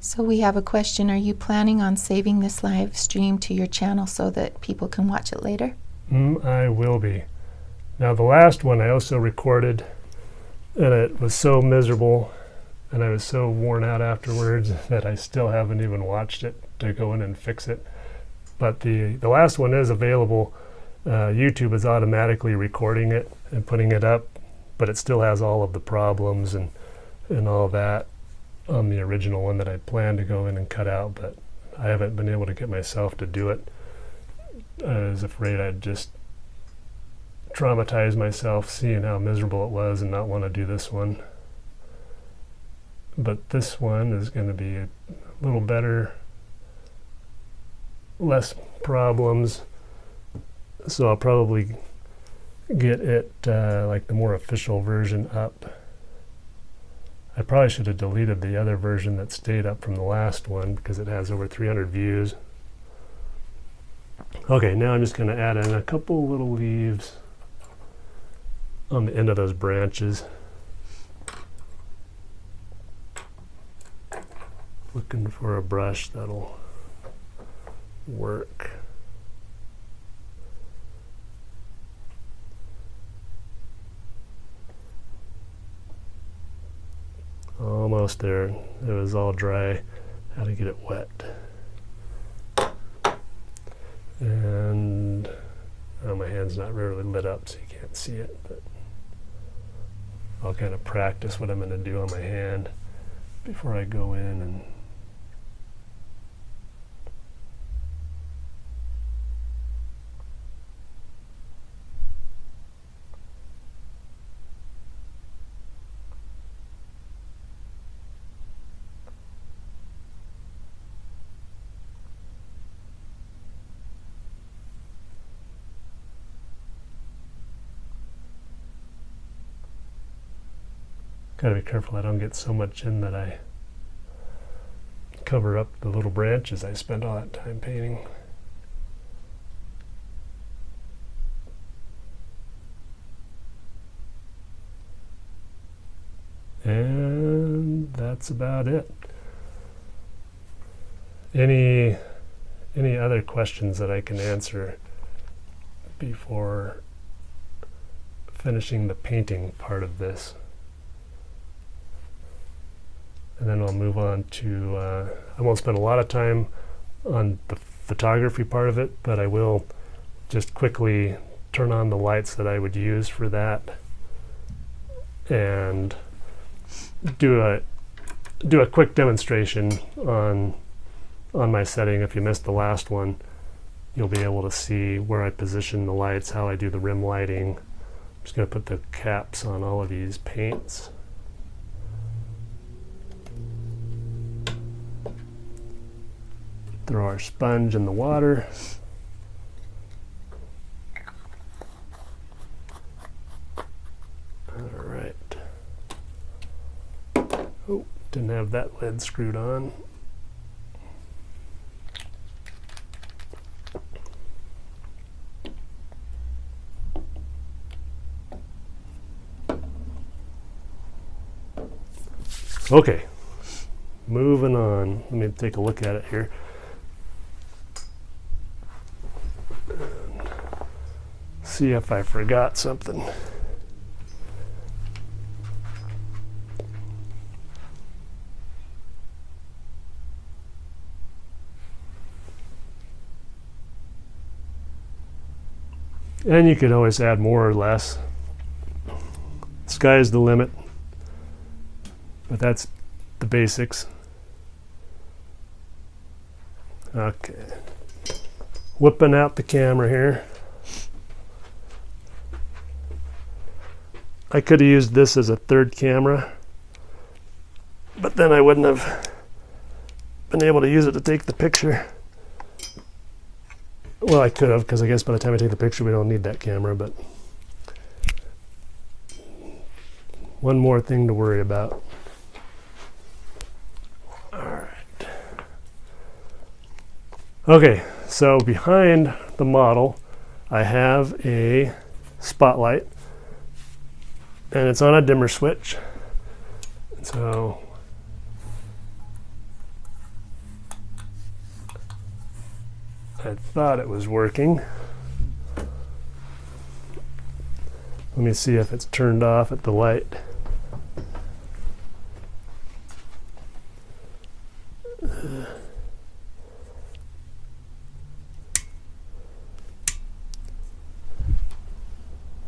So we have a question. Are you planning on saving this live stream to your channel so that people can watch it later? I will be. Now the last one I also recorded, and it was so miserable and I was so worn out afterwards that I still haven't even watched it to go in and fix it. But the last one is available. YouTube is automatically recording it and putting it up, but it still has all of the problems, and and all that on the original one that I planned to go in and cut out, but I haven't been able to get myself to do it. I was afraid I'd just traumatize myself seeing how miserable it was and not want to do this one. But this one is going to be a little better, less problems, so I'll probably get it like the more official version up. I probably should have deleted the other version that stayed up from the last one because it has over 300 views. Okay, now I'm just going to add in a couple little leaves on the end of those branches. Looking for a brush that'll work. Almost there. It was all dry. How to get it wet. And my hand's not really lit up so you can't see it, but I'll kind of practice what I'm going to do on my hand before I go in and gotta be careful I don't get so much in that I cover up the little branches I spent all that time painting. And that's about it. Any other questions that I can answer before finishing the painting part of this? And then I'll move on to, I won't spend a lot of time on the photography part of it, but I will just quickly turn on the lights that I would use for that and do a quick demonstration on my setting. If you missed the last one, you'll be able to see where I position the lights, how I do the rim lighting. I'm just going to put the caps on all of these paints. Throw our sponge in the water. All right. Oh, didn't have that lid screwed on. Okay, moving on. Let me take a look at it here. See if I forgot something. And you could always add more or less. Sky's the limit. But that's the basics. Okay. Whipping out the camera here. I could have used this as a third camera, but then I wouldn't have been able to use it to take the picture. Well, I could have, because I guess by the time I take the picture we don't need that camera, but one more thing to worry about. Alright. Okay, so behind the model I have a spotlight. And it's on a dimmer switch. So I thought it was working. Let me see if it's turned off at the light.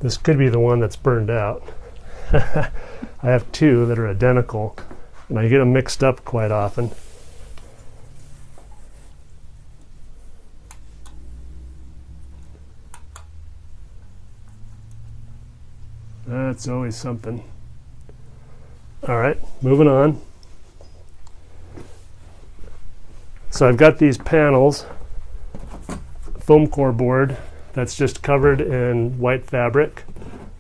This could be the one that's burned out. I have two that are identical, and I get them mixed up quite often. That's always something. All right, moving on. So I've got these panels, foam core board that's just covered in white fabric,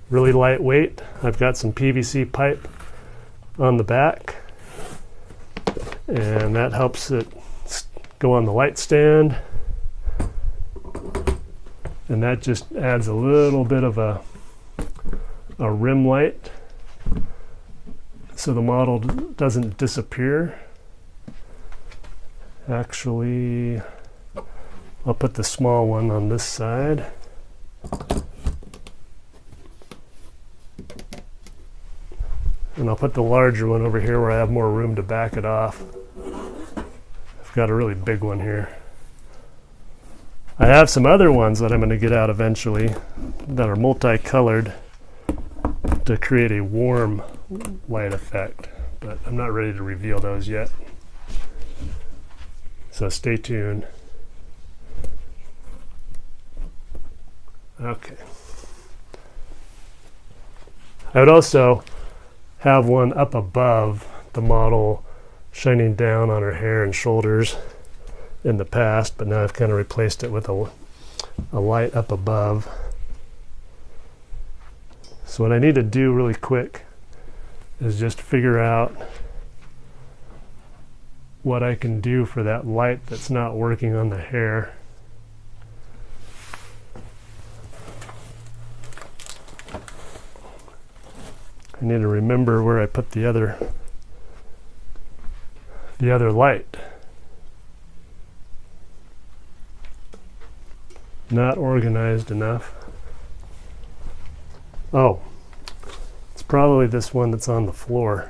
really lightweight. I've got some PVC pipe on the back, and that helps it go on the light stand, and that just adds a little bit of a rim light so the model doesn't disappear. Actually, I'll put the small one on this side. And I'll put the larger one over here where I have more room to back it off. I've got a really big one here. I have some other ones that I'm going to get out eventually that are multicolored to create a warm light effect, but I'm not ready to reveal those yet. So stay tuned. Okay. I would also have one up above the model shining down on her hair and shoulders in the past, but now I've kind of replaced it with a light up above. So what I need to do really quick is just figure out what I can do for that light that's not working on the hair. I need to remember where I put the other light. Not organized enough. Oh, it's probably this one that's on the floor.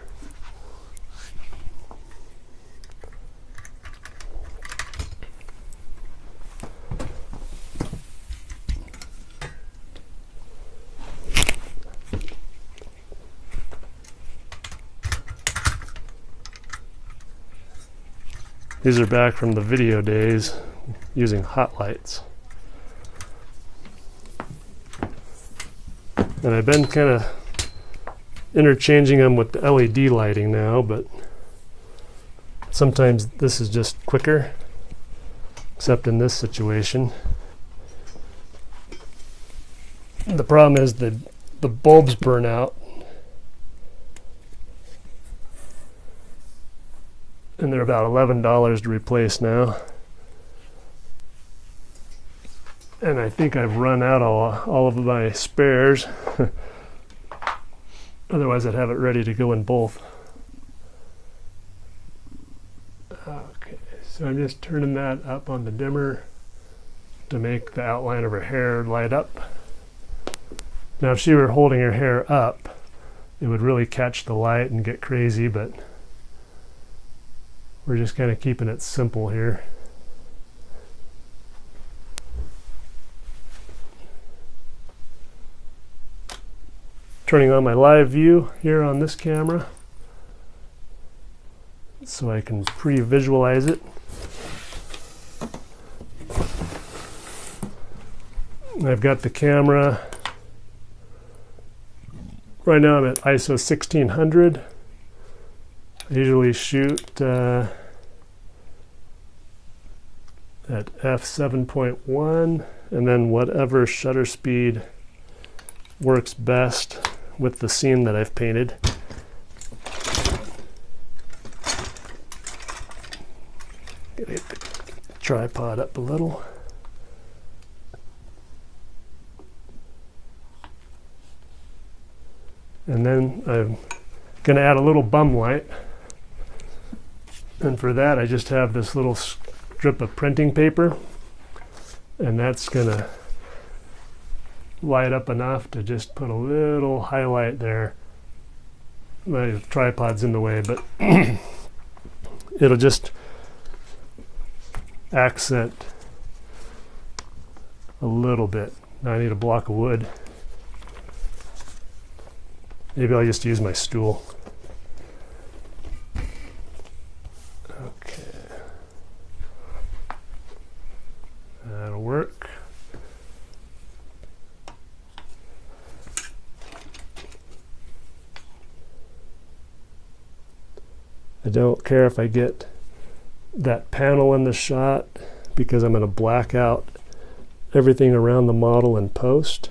These are back from the video days using hot lights. And I've been kind of interchanging them with the LED lighting now, but sometimes this is just quicker, except in this situation. The problem is the bulbs burn out, and they're about $11 to replace now. And I think I've run out all of my spares. Otherwise I'd have it ready to go in both. Okay, so I'm just turning that up on the dimmer to make the outline of her hair light up. Now if she were holding her hair up, it would really catch the light and get crazy, but we're just kind of keeping it simple here. Turning on my live view here on this camera so I can pre-visualize it. I've got the camera. Right now I'm at ISO 1600. I usually shoot at f7.1 and then whatever shutter speed works best with the scene that I've painted. Get the tripod up a little. And then I'm going to add a little bum light. And for that I just have this little strip of printing paper, and that's going to light up enough to just put a little highlight there. My tripod's in the way, but it'll just accent a little bit. Now I need a block of wood. Maybe I'll just use my stool. Okay. That'll work. I don't care if I get that panel in the shot because I'm going to black out everything around the model in post.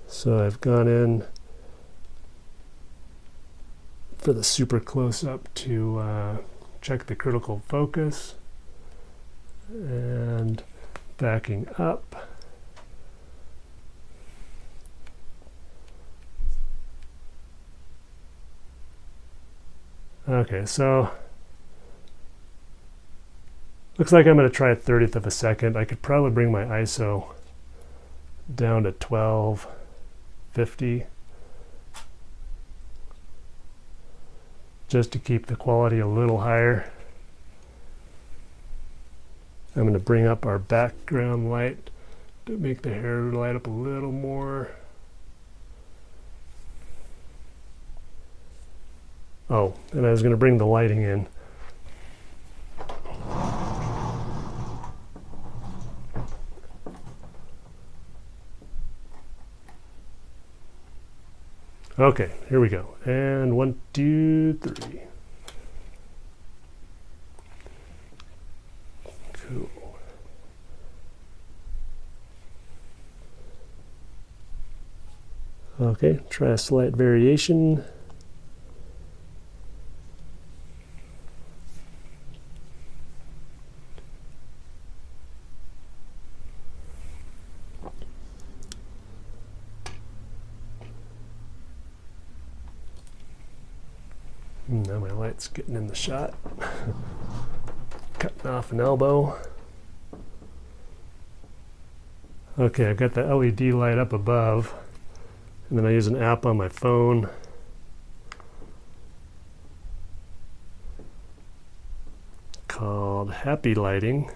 So I've gone in for the super close-up to check the critical focus, and backing up. Okay, so looks like I'm going to try a 30th of a second. I could probably bring my ISO down to 1250 just to keep the quality a little higher. I'm going to bring up our background light to make the hair light up a little more. Oh, and I was going to bring the lighting in. Okay, here we go. And 1, 2, 3. Cool. Okay, try a slight variation. Now my light's getting in the shot. Cutting off an elbow. Okay, I've got the LED light up above, and then I use an app on my phone. Called Happy Lighting.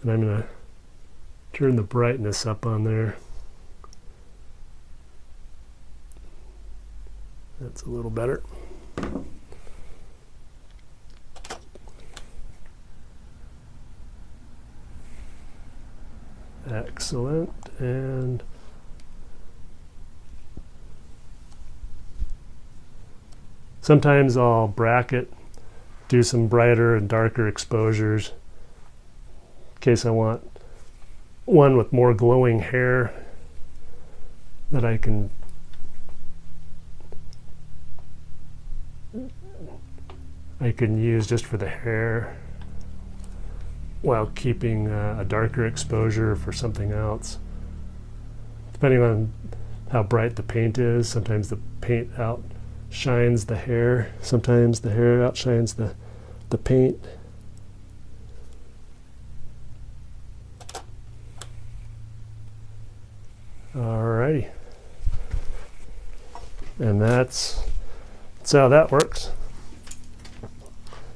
And I'm going to turn the brightness up on there. That's a little better. Excellent. And sometimes I'll bracket, do some brighter and darker exposures in case I want one with more glowing hair that I can use just for the hair while keeping a darker exposure for something else. Depending on how bright the paint is, sometimes the paint outshines the hair, sometimes the hair outshines the paint. Alrighty. And that's how that works.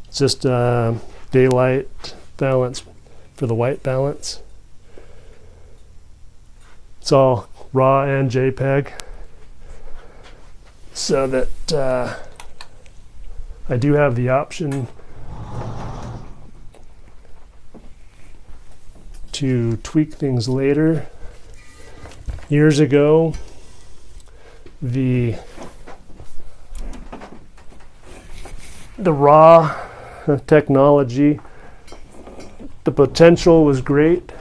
It's just daylight balance for the white balance. It's all RAW and JPEG, so that I do have the option to tweak things later. Years ago, the RAW technology, the potential was great,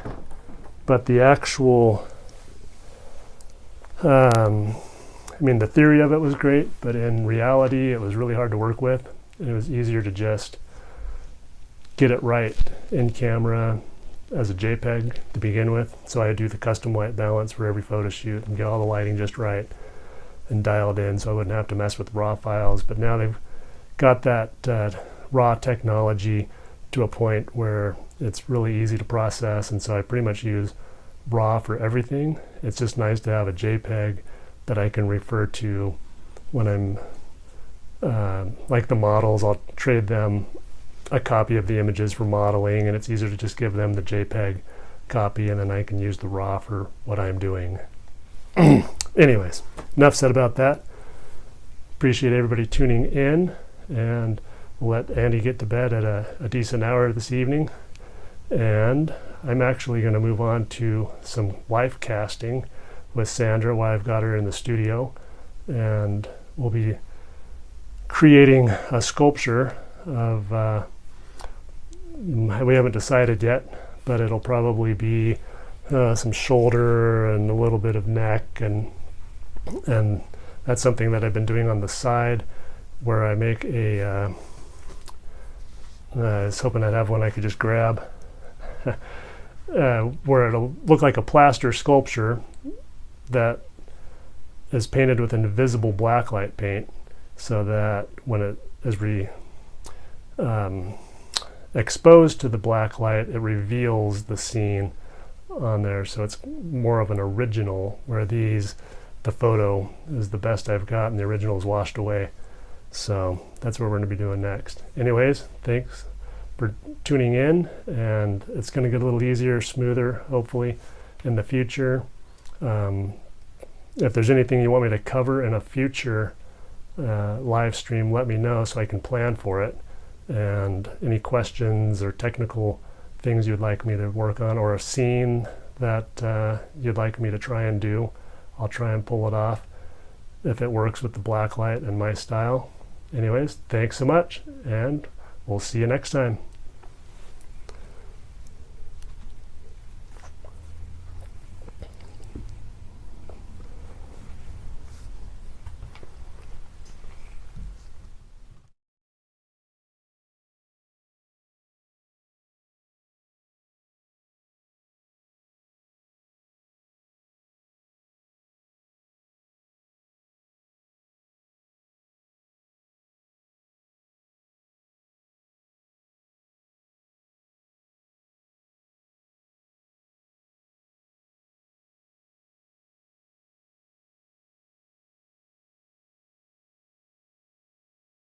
but the actual, the theory of it was great, but in reality, it was really hard to work with. And it was easier to just get it right in camera as a JPEG to begin with. So I do the custom white balance for every photo shoot and get all the lighting just right and dialed in, so I wouldn't have to mess with RAW files. But now they've got that RAW technology to a point where it's really easy to process, and so I pretty much use RAW for everything. It's just nice to have a JPEG that I can refer to when I'm like the models, I'll trade them a copy of the images for modeling, and it's easier to just give them the JPEG copy, and then I can use the RAW for what I'm doing. Anyways, enough said about that. Appreciate everybody tuning in, and we'll let Andy get to bed at a decent hour this evening. And I'm actually going to move on to some live casting with Sandra while I've got her in the studio, and we'll be creating a sculpture of we haven't decided yet, but it'll probably be some shoulder and a little bit of neck, and that's something that I've been doing on the side, where I make a I was hoping I'd have one I could just grab where it'll look like a plaster sculpture that is painted with invisible blacklight paint, so that when it is exposed to the black light, it reveals the scene on there. So it's more of an original, where the photo is the best I've got and the original is washed away. So that's what we're going to be doing next. Anyways, thanks for tuning in, and it's going to get a little easier, smoother, hopefully, in the future. If there's anything you want me to cover in a future live stream, let me know so I can plan for it. And any questions or technical things you'd like me to work on, or a scene that you'd like me to try and do, I'll try and pull it off if it works with the black light and my style. Anyways, thanks so much, and we'll see you next time.